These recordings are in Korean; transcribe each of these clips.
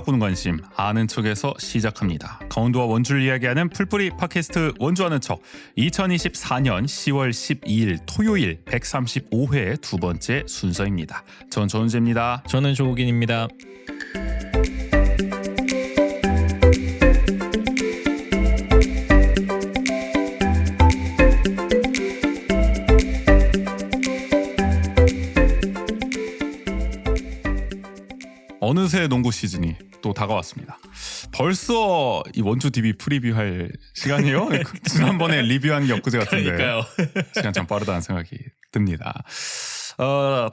바꾸는 관심 아는 척에서 시작합니다. 강원도와 원주를 이야기하는 풀뿌리 팟캐스트 원주 아는 척 2024년 10월 12일 토요일 135회 두 번째 순서입니다. 전 전우재입니다. 저는 조국인입니다. 어느새 농구 시즌이 또 다가왔습니다. 벌써 이 원주 DB 프리뷰할 시간이요? 지난번에 리뷰한 게 엊그제 같은데 그러니까요. 시간 참 빠르다는 생각이 듭니다.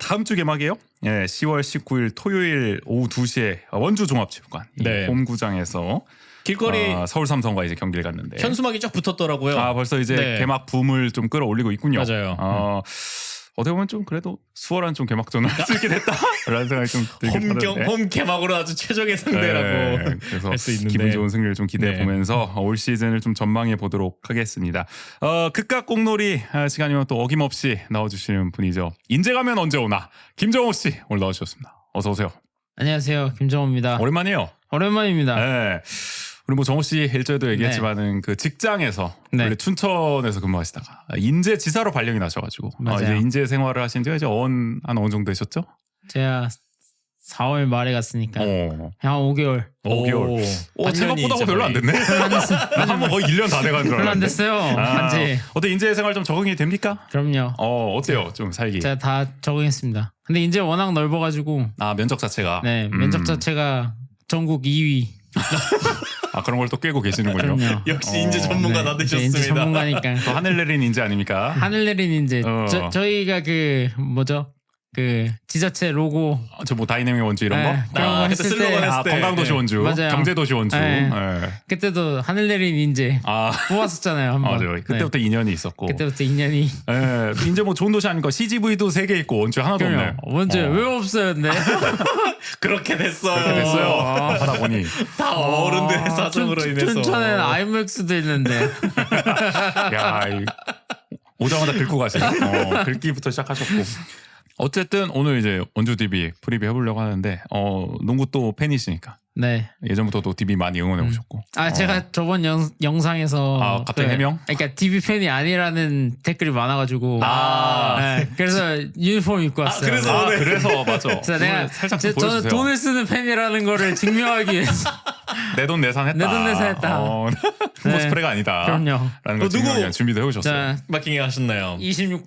다음 주 개막이에요. 예, 10월 19일 토요일 오후 2시에 원주 종합체육관 네. 홈구장에서 길거리 서울 삼성과 이제 경기를 갔는데 현수막이 쫙 붙었더라고요. 벌써 이제 네. 개막 붐을 좀 끌어올리고 있군요. 맞아요. 어떻게 보면 좀 그래도 수월한 좀 개막전을 할 수 있게 됐다라는 생각이 좀 들긴 하는데 홈 개막으로 아주 최적의 상대라고 그래서 할 수 있는데 기분 좋은 승리를 좀 기대해 네. 보면서 올 시즌을 좀 전망해 보도록 하겠습니다. 극각 공놀이 시간이면 또 어김없이 나와주시는 분이죠. 인제 가면 언제 오나 김정호 씨 오늘 나와주셨습니다. 어서 오세요. 안녕하세요, 김정호입니다. 오랜만이에요. 오랜만입니다. 네. 우리 뭐 정호 씨 일전에도 얘기했지만은 그 직장에서 네. 원래 춘천에서 근무하시다가 인제 지사로 발령이 나셔가지고 맞아요. 이제 인제 생활을 하신 지가 이제 한 어느 정도 되셨죠? 제가 4월 말에 갔으니까 한 5개월. 5개월. 생각보다 별로 안 됐네. 한번 거의 1년 다 돼간 줄 별로 안 알았는데. 됐어요. 한지. 어때 인제 생활 좀 적응이 됩니까? 그럼요. 어때요? 좀 살기. 제가 다 적응했습니다. 근데 이제 워낙 넓어가지고 면적 자체가. 네 면적 자체가 전국 2위. 그런 걸 또 꿰고 계시는군요. 그럼요. 역시 인재 전문가 다 이제 되셨습니다. 인제 전문가니까. 또 하늘 내린 인재 아닙니까? 하늘 내린 인재. 어. 저희가 그 뭐죠? 그 지자체 로고. 저 뭐 다이내믹 원주 이런 네, 거? 그런 거 그때 했을 슬로건 때 했을 때. 건강도시 원주, 맞아요. 경제도시 원주. 네. 네. 그때도 하늘 내린 인재 뽑았었잖아요. 한번. 맞아요. 그때부터 인연이 있었고. 그때부터 인연이. 이제 뭐 좋은 도시 아닙니까? CGV도 3개 있고 원주 하나도 없네. 먼저 왜 없어요, 근데? 그렇게 됐어요. 그렇게 됐어요. 하다 보니. 다 어른들의 사정으로 인해서. 춘천에는 아이맥스도 있는데. 야, 오자마자 긁고 가시네. 긁기부터 시작하셨고. 어쨌든 오늘 이제 원주 DB 프리뷰 해보려고 하는데 농구 또 팬이시니까 네. 예전부터 또 DB 많이 응원해 오셨고. 제가 저번 영상에서 갑자기 해명? 그러니까 DB 팬이 아니라는 댓글이 많아가지고. 네, 그래서 유니폼 입고 왔어요. 그래서 맞아. 그래서 내가 살짝 좀 저는 보여주세요. 돈을 쓰는 팬이라는 거를 증명하기 위해서. 내돈 내산했다. 내돈 내산했다. 코스프레가 아니다. 그럼요. 라는 걸 증명하기 위한 준비도 해오셨어요. 자, 마킹 하셨나요? 26번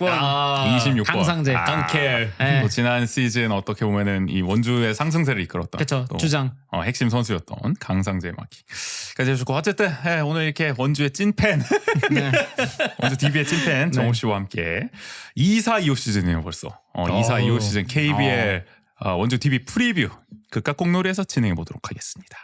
26번. 강상재. 깡켈. 네. 또 지난 시즌 어떻게 보면은 이 원주의 상승세를 이끌었던 그쵸, 또, 주장. 핵심 선수였던 강상재 마키까지 해주고 어쨌든 오늘 이렇게 원주의 찐팬 네. 원주 DB의 찐팬 정호 씨와 함께 2-4-2-5 시즌이에요 벌써 2-4-2-5 시즌 KBL 원주 DB 프리뷰 극각 공놀이에서 진행해 보도록 하겠습니다.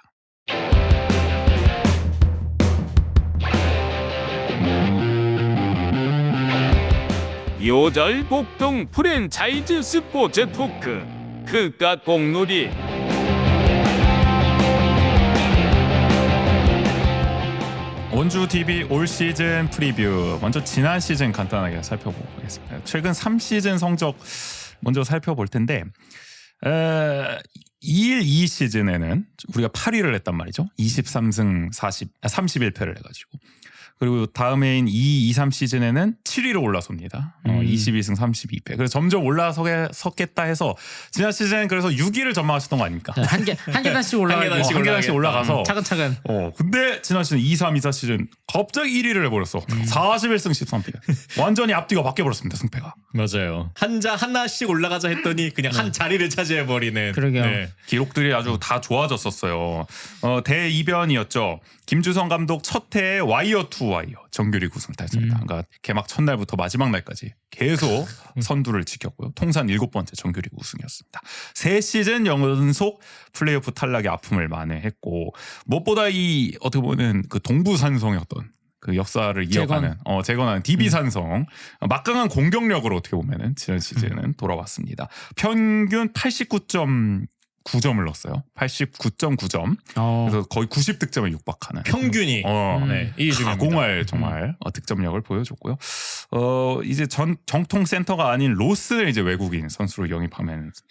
요절 복동 프랜차이즈 스포츠 토크 극각 공놀이. 원주 DB 올 시즌 프리뷰 먼저 지난 시즌 간단하게 살펴보겠습니다. 최근 3시즌 성적 먼저 살펴볼 텐데 2-1-2 시즌에는 우리가 8위를 했단 말이죠. 23승 31패를 해가지고 그리고 다음 해인 2-2-3 시즌에는 7위로 올라섭니다. 22승 32패. 그래서 점점 올라서겠다 해서 지난 시즌 그래서 6위를 전망하셨던 거 아닙니까? 한 계단씩 올라가고. 한 계단씩 올라가서 차근차근. 근데 지난 시즌 2-3-2-4 시즌 갑자기 1위를 해버렸어. 41승 13패. 완전히 앞뒤가 바뀌어버렸습니다. 승패가. 맞아요. 하나씩 올라가자 했더니 그냥 한 자리를 차지해버리는. 그러게요. 네. 기록들이 아주 다 좋아졌었어요. 대이변이었죠. 김주성 감독 첫 해에 와이어 투 와이어 정규리그 우승을 달성했다. 그러니까 개막 첫날부터 마지막 날까지 계속 선두를 지켰고요. 통산 7번째 정규리그 우승이었습니다. 3시즌 연속 플레이오프 탈락의 아픔을 만회했고 무엇보다 이 어떻게 보면 그 동부산성의 어떤 그 역사를 이어가는 재건하는 DB 산성 막강한 공격력으로 어떻게 보면은 지난 시즌은 돌아왔습니다. 평균 89.9점을 넣었어요. 89.9점. 그래서 거의 90득점에 육박하는 평균이. 네, 이게 중요합니다. 공할 정말 득점력을 보여줬고요. 이제 정통 센터가 아닌 로스를 이제 외국인 선수로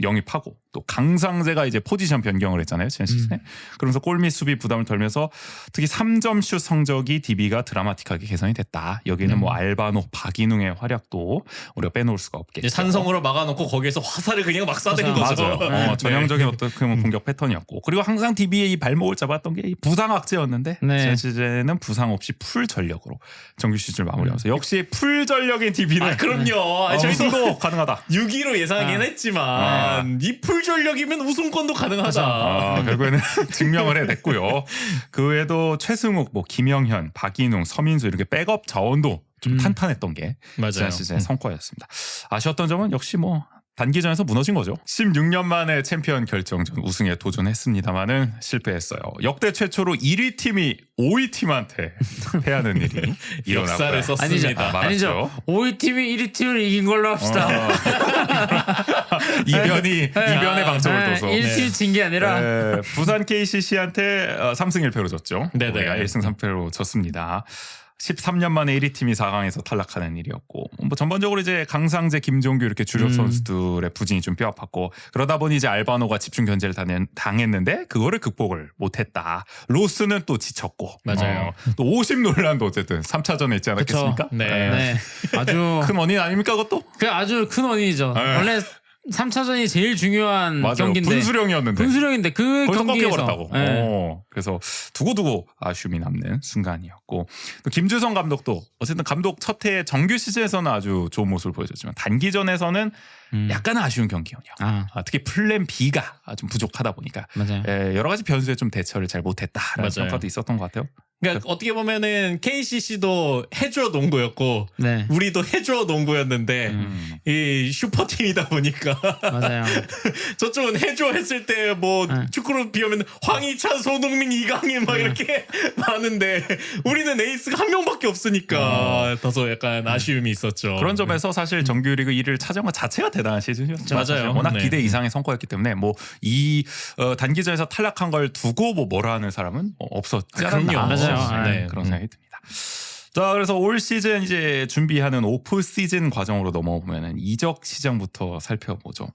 영입하고 또 강상재가 이제 포지션 변경을 했잖아요 지난 시즌에. 그러면서 골 및 수비 부담을 덜면서 특히 3점 슛 성적이 DB가 드라마틱하게 개선이 됐다. 여기는 뭐 알바노, 박인웅의 활약도 우리가 빼놓을 수가 없겠죠. 이제 산성으로 막아놓고 거기에서 화살을 그냥 막 쏴대는 거죠. 맞아요. 전형적인 어떻게 보면 공격 패턴이었고 그리고 항상 DB의 이 발목을 잡았던 게 이 부상 악재였는데 네. 지난 시즌에는 부상 없이 풀 전력으로 정규 시즌을 마무리하면서 역시 풀 전력인 DB는 아, 그럼요. 저희도 우승도 가능하다. 6위로 예상하긴 했지만 이 풀 전력이면 우승권도 가능하다. 결국에는 증명을 해냈고요. 그 외에도 최승욱, 뭐 김영현, 박인웅, 서민수 이렇게 백업 자원도 좀 탄탄했던 게 맞아요. 지난 시즌의 성과였습니다. 아쉬웠던 점은 역시 뭐 단기전에서 무너진 거죠. 16년 만에 챔피언 결정전 우승에 도전했습니다마는 실패했어요. 역대 최초로 1위 팀이 5위 팀한테 패하는 일이 일어나고요. 역사를 썼습니다. 아니죠. 5위 팀이 1위 팀을 이긴 걸로 합시다. 이변의 방점을 둬서 1팀 진 게 아니라 부산 KCC한테 3승 1패로 졌죠. 네네. 우리가 1승 3패로 졌습니다. 13년 만에 1위 팀이 4강에서 탈락하는 일이었고 뭐 전반적으로 이제 강상재, 김종규 이렇게 주력 선수들의 부진이 좀 뼈아팠고 그러다 보니 이제 알바노가 집중 견제를 당했는데 그거를 극복을 못했다. 로스는 또 지쳤고 맞아요. 또 50 논란도 어쨌든 3차전에 있지 않았겠습니까? 네. 네. 아주 큰 원인 아닙니까 그것도? 그 아주 큰 원인이죠. 원래 3차전이 제일 중요한 맞아요. 경기인데 분수령인데 그 거기서 경기에서 꺾여버렸다고. 네. 그래서 두고두고 아쉬움이 남는 순간이었고 또 김주성 감독도 어쨌든 감독 첫 해 정규 시즌에서는 아주 좋은 모습을 보여줬지만 단기전에서는 약간 아쉬운 경기군요. 특히 플랜 B가 좀 부족하다 보니까 맞아요. 여러 가지 변수에 좀 대처를 잘 못했다라는 맞아요. 평가도 있었던 것 같아요. 그러니까 어떻게 보면은 KCC도 해줘 농구였고 네. 우리도 해줘 농구였는데 이 슈퍼팀이다 보니까 맞아요. 저쪽은 해줘 했을 때 뭐 축구로 비하면 황희찬, 손흥민, 이강인 막 이렇게 많은데 우리는 에이스가 한 명밖에 없으니까 다소 약간 아쉬움이 있었죠. 그런 점에서 사실 정규리그 1위를 차지한 것 자체가 대단한 시즌이었죠. 맞아요. 사실 워낙 네. 기대 이상의 성과였기 때문에 뭐 이 단기전에서 탈락한 걸 두고 뭐라 하는 사람은 없었지 않았나. 그럼요. 맞아요. 네, 그런 생각이 듭니다. 자, 그래서 올 시즌 이제 준비하는 오프 시즌 과정으로 넘어보면은 이적 시장부터 살펴보죠.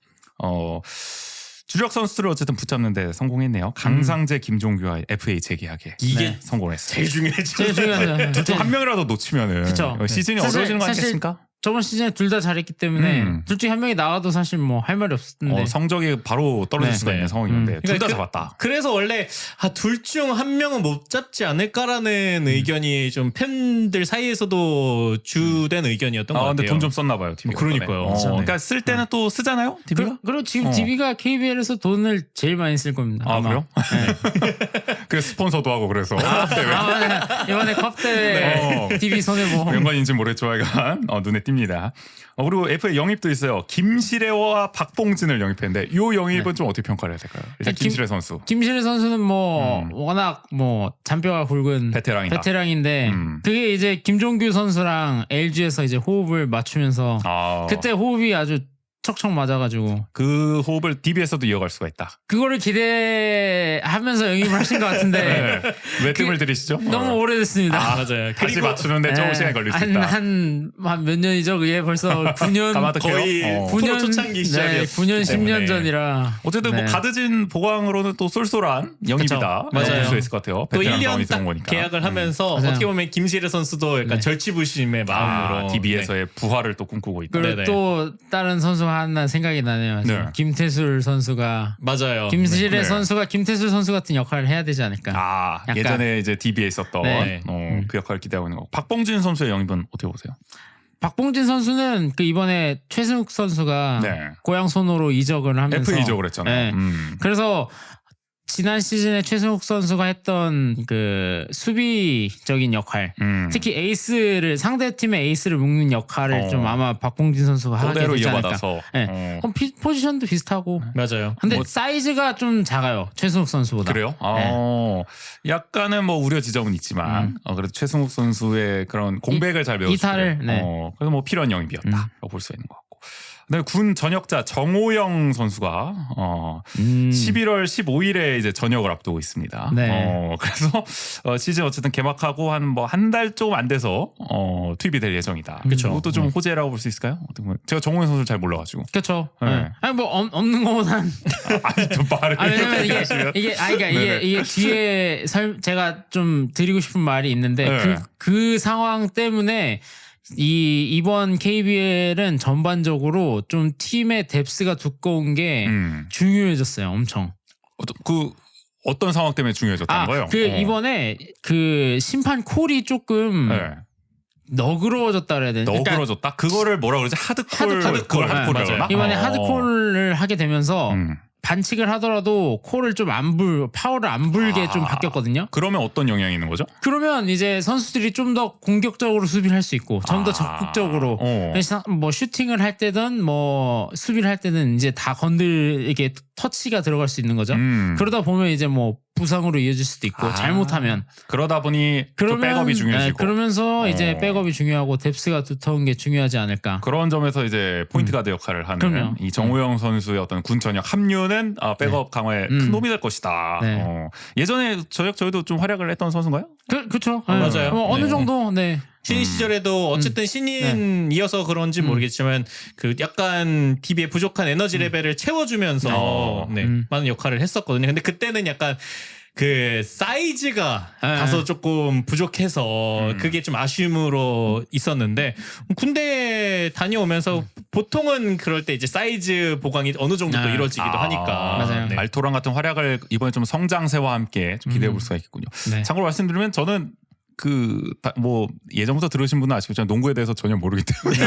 주력 선수들을 어쨌든 붙잡는데 성공했네요. 강상재, 김종규와 FA 재계약에 이게 성공했어요. 제일 중요했죠. 제일 중요하죠. 둘 중 한 명이라도 놓치면은 그쵸. 시즌이 사실- 어려워지는 거 사실 아니겠습니까? 저번 시즌에 둘 다 잘했기 때문에 둘 중에 한 명이 나와도 사실 뭐 할 말이 없었는데 성적이 바로 떨어질 네. 수가 있는 상황이었는데 둘 다 그러니까 잡았다. 그래서 원래 둘 중 한 명은 못 잡지 않을까라는 의견이 좀 팬들 사이에서도 주된 의견이었던 것 같아요. 근데 돈 좀 썼나 봐요, DB가. 그러니까요. 이번에. 진짜, 네. 그러니까 쓸 때는 또 쓰잖아요, DB가. 그리고 지금 DB가 KBL에서 돈을 제일 많이 쓸 겁니다. 아마. 그래요? 그래서 스폰서도 하고 그래서 이번에 컵대회 DB 손해보험 연관인지 모르겠지만 눈에 띕니다. 그리고 FA 영입도 있어요. 김시래와 박봉진을 영입했는데 이 영입은 좀 어떻게 평가를 해야 될까요? 일단 김시래 선수. 김시래 선수는 뭐 워낙 뭐 잔뼈가 굵은 베테랑인데 그게 이제 김종규 선수랑 LG에서 이제 호흡을 맞추면서 그때 호흡이 아주 척척 맞아가지고 그 호흡을 DB에서도 이어갈 수가 있다. 그거를 기대하면서 영입을 하신 것 같은데 왜 뜸을 들이시죠? 너무 오래됐습니다. 맞아요. 다시 맞추는데 조금 시간이 걸릴 수 있다. 한 몇 년이죠? 그게 벌써 9년 거의 9년 초창기 시절이었기 9년 10년 전이라 어쨌든 뭐 가드진 보강으로는 또 쏠쏠한 영입이다. 맞아요. 볼 수 있을 것 같아요. 또 베테랑 1년 들어온 딱 거니까. 계약을 하면서 맞아요. 어떻게 보면 김시래 선수도 약간 절치부심의 마음으로 DB에서의 부활을 또 꿈꾸고 있다. 그리고 네네. 또 다른 선수가 하나 생각이 나네요. 네. 김태술 선수가 맞아요. 김시래 네. 선수가 김태술 선수 같은 역할을 해야 되지 않을까. 약간. 예전에 이제 DB에 있었던 네. 그 역할을 기대하고 있는 거. 박봉진 선수의 영입은 어떻게 보세요? 박봉진 선수는 그 이번에 최승욱 선수가 네. 고향 손으로 이적을 하면서 FA 이적을 했잖아요. 네. 그래서 지난 시즌에 최승욱 선수가 했던 그 수비적인 역할, 특히 에이스를 상대 팀의 에이스를 묶는 역할을 좀 아마 박봉진 선수가 하게 그대로 되지 않을까. 이어받아서. 네. 포지션도 비슷하고. 맞아요. 근데 사이즈가 좀 작아요. 최승욱 선수보다. 그래요? 네. 약간은 뭐 우려 지점은 있지만 그래도 최승욱 선수의 그런 공백을 잘 메워주고 이탈을, 네. 그래서 뭐 필요한 영입이었다라고 볼 수 있는 것 같고. 네, 군 전역자 정호영 선수가 11월 15일에 이제 전역을 앞두고 있습니다. 네. 그래서 시즌 어쨌든 개막하고 한 한 달 조금 안 돼서 투입이 될 예정이다. 그쵸. 이것도 좀 호재라고 볼 수 있을까요? 제가 정호영 선수를 잘 몰라가지고. 그렇죠. 네. 아니 뭐 없는 거보단 아니 좀 빠르게. 왜냐면 이게 뒤에 제가 좀 드리고 싶은 말이 있는데 네. 그 상황 때문에 이번 KBL은 전반적으로 좀 팀의 뎁스가 두꺼운 게 중요해졌어요. 엄청. 어떤 상황 때문에 중요해졌다는 거예요? 이번에 그 심판 콜이 조금 네. 너그러워졌다 그래야 되나? 너그러졌다? 그거를 뭐라 그러지? 하드콜이라나? 이번에 하드콜을 하게 되면서 반칙을 하더라도 콜을 좀 파워를 안 불게 좀 바뀌었거든요. 그러면 어떤 영향이 있는 거죠? 그러면 이제 선수들이 좀 더 공격적으로 수비를 할 수 있고 좀 더 적극적으로 뭐 슈팅을 할 때든 뭐 수비를 할 때는 이제 다 이렇게 터치가 들어갈 수 있는 거죠. 그러다 보면 이제 뭐 부상으로 이어질 수도 있고 잘못하면 그러다 보니 또 백업이 중요해지고 그러면서 이제 백업이 중요하고 뎁스가 두터운 게 중요하지 않을까. 그런 점에서 이제 포인트 가드 역할을 하는 이 정호영 선수의 어떤 군 전역 합류는 백업 강화에 큰 도움이 될 것이다. 네. 예전에 저희도 좀 활약을 했던 선수인가요? 그렇죠. 맞아요. 뭐 어느 정도 신인 시절에도 어쨌든 신인이어서 그런지 모르겠지만 그 약간 DB의 부족한 에너지 레벨을 채워주면서 많은 역할을 했었거든요. 근데 그때는 약간 그 사이즈가 다소 조금 부족해서 그게 좀 아쉬움으로 있었는데 군대 다녀오면서 보통은 그럴 때 이제 사이즈 보강이 어느 정도 또 이루어지기도 하니까. 맞아요. 네. 알토란 같은 활약을 이번에 좀 성장세와 함께 좀 기대해 볼 수가 있겠군요. 네. 참고로 말씀드리면 저는 뭐 예전부터 들으신 분은 아시겠지만 농구에 대해서 전혀 모르기 때문에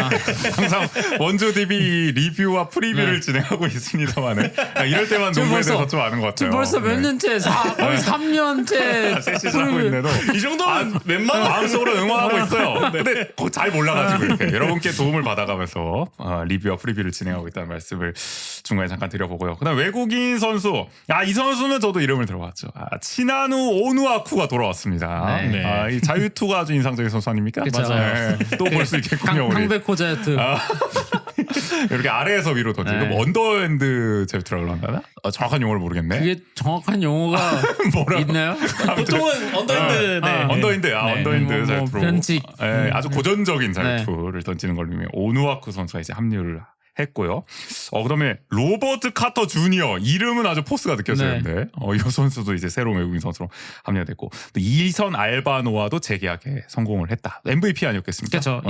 항상 원조 DB 리뷰와 프리뷰를 진행하고 있습니다만 이럴 때만 농구에 대해서 좀 아는 것 같아요. 지금 벌써 몇 년째 거의 3년째 세시즌 하고 있는데도 이 정도면 웬만하면 마음속으로 응원하고 있어요. 근데 잘 몰라가지고 이렇게 여러분께 도움을 받아가면서 리뷰와 프리뷰를 진행하고 있다는 말씀을 중간에 잠깐 드려보고요. 그다음 외국인 선수, 이 선수는 저도 이름을 들어봤죠. 치나누 오누아쿠가 돌아왔습니다. 네. 이 자유투가 아주 인상적인 선수 아닙니까? 그쵸. 맞아요. 또 볼 수 있겠군요. 우리. 강백호 자유투. 이렇게 아래에서 위로 던지고 네. 언더핸드 자유투라고 그러나? 정확한 용어를 모르겠네. 그게 정확한 용어가 있나요? 보통은 언더핸드. 언더핸드, 언더핸드 자유투로. 변칙. 아주 고전적인 자유투를 던지는 걸로 유명해요. 오누아쿠 선수가 이제 합류를 했고요. 그다음에 로버트 카터 주니어, 이름은 아주 포스가 느껴지는데 이 선수도 이제 새로운 외국인 선수로 합류됐고, 또 이선 알바노와도 재계약에 성공을 했다. MVP 아니었겠습니까? 그렇죠.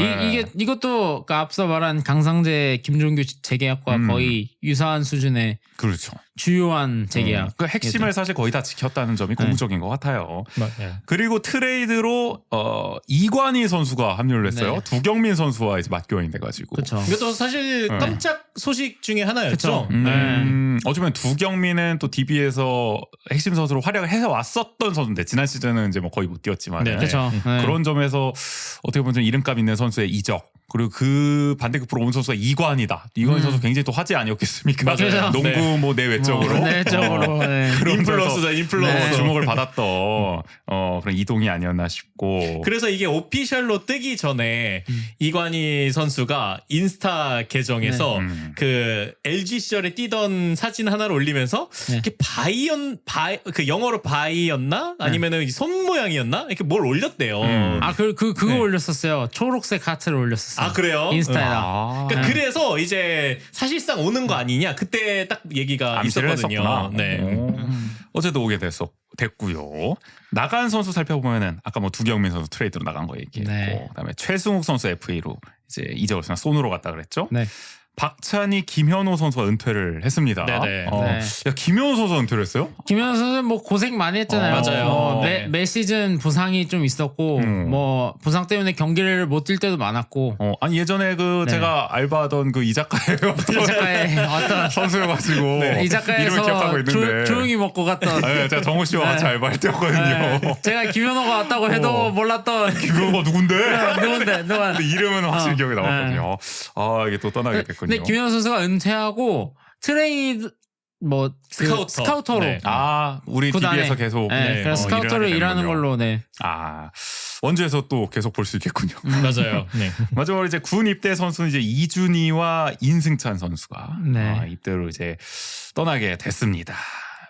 이것도 앞서 말한 강상재, 김종규 재계약과 거의 유사한 수준의 그렇죠. 주요한 재계약. 그 핵심을 사실 거의 다 지켰다는 점이 궁극적인 것 같아요. 그리고 트레이드로 이관희 선수가 합류를 했어요. 두경민 선수와 이제 맞교환이 돼가지고. 그렇죠. 이것도 사실 깜짝 소식 중에 하나였죠. 어쩌면 두경민은 또 DB에서 핵심 선수로 활약을 해서 왔었던 선수인데 지난 시즌은 이제 뭐 거의 못 뛰었지만 그렇죠. 그런 점에서 어떻게 보면 좀 이름값 있는 선수의 이적, 그리고 그 반대급부로 온 선수가 이관희다. 이관희 선수 굉장히 또 화제 아니었겠습니까? 맞아요. 농구 뭐 내외적으로. 내외적으로. 인플루언서다, 인플루언서. 주목을 받았던 그런 이동이 아니었나 싶고. 그래서 이게 오피셜로 뜨기 전에 이관희 선수가 인스타 계정에서 그 LG 시절에 뛰던 사진 하나를 올리면서 이렇게 그 영어로 바이였나? 아니면은 손 모양이었나? 이렇게 뭘 올렸대요. 그거 올렸었어요. 초록색 하트를 올렸었어요. 그래요? 인스타에다. 그러니까 그래서 이제 사실상 오는 거 아니냐? 그때 딱 얘기가 있었거든요. 네. 어제도 오게 됐고요. 나간 선수 살펴보면은 아까 뭐 두경민 선수 트레이드로 나간 거 얘기했고, 그다음에 최승욱 선수 FA로 이제 이적을 손으로 갔다 그랬죠. 네. 박찬희, 김현호 선수가 은퇴를 했습니다. 네네. 야, 김현호 선수 은퇴를 했어요? 김현호 선수는 뭐 고생 많이 했잖아요. 맞아요. 매 시즌 부상이 좀 있었고 뭐 부상 때문에 경기를 못 뛸 때도 많았고. 아니 예전에 제가 알바하던 그 이자카에 왔던 선수여가지고 이자카에서 이름을 기억하고 있는데 조용히 먹고 갔던. 제가 정우 씨와 같이 알바할 때였거든요. 제가 김현호가 왔다고 해도 몰랐던. 김현호가 누군데? 누군데? 근데 이름은 확실히 기억이 남았거든요. 이게 또 떠나게 됐군요. 근데 김현호 선수가 은퇴하고 트레이드 스카우터로 우리 DB에서 계속 그래서 스카우터로 일하는 걸로. 원주에서 또 계속 볼 수 있겠군요. 맞아요. 네. 마지막으로 이제 군 입대 선수는 이제 이준희와 인승찬 선수가 네. 입대로 이제 떠나게 됐습니다.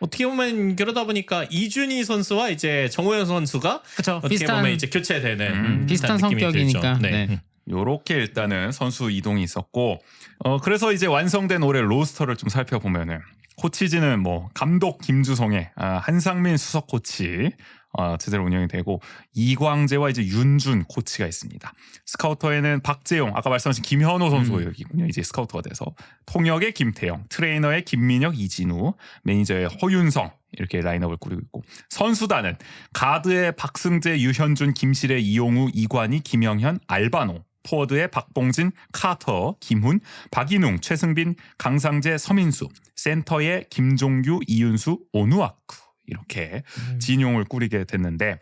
어떻게 보면 그러다 보니까 이준희 선수와 이제 정호연 선수가 그쵸. 어떻게 보면 이제 교체되는 비슷한 느낌이 성격이니까. 들죠. 네. 네. 요렇게 일단은 선수 이동이 있었고 그래서 이제 완성된 올해 로스터를 좀 살펴보면은 코치진은 뭐 감독 김주성의 한상민 수석 코치 제대로 운영이 되고 이광재와 이제 윤준 코치가 있습니다. 스카우터에는 박재용 아까 말씀하신 김현호 선수가 여기군요. 이제 스카우터가 돼서 통역의 김태영, 트레이너의 김민혁, 이진우, 매니저의 허윤성 이렇게 라인업을 꾸리고 있고 선수단은 가드의 박승재, 유현준, 김실의 이용우, 이관희, 김영현, 알바노 포워드의 박봉진, 카터, 김훈, 박인웅, 최승빈, 강상재, 서민수 센터의 김종규, 이윤수, 오누아쿠 이렇게 진용을 꾸리게 됐는데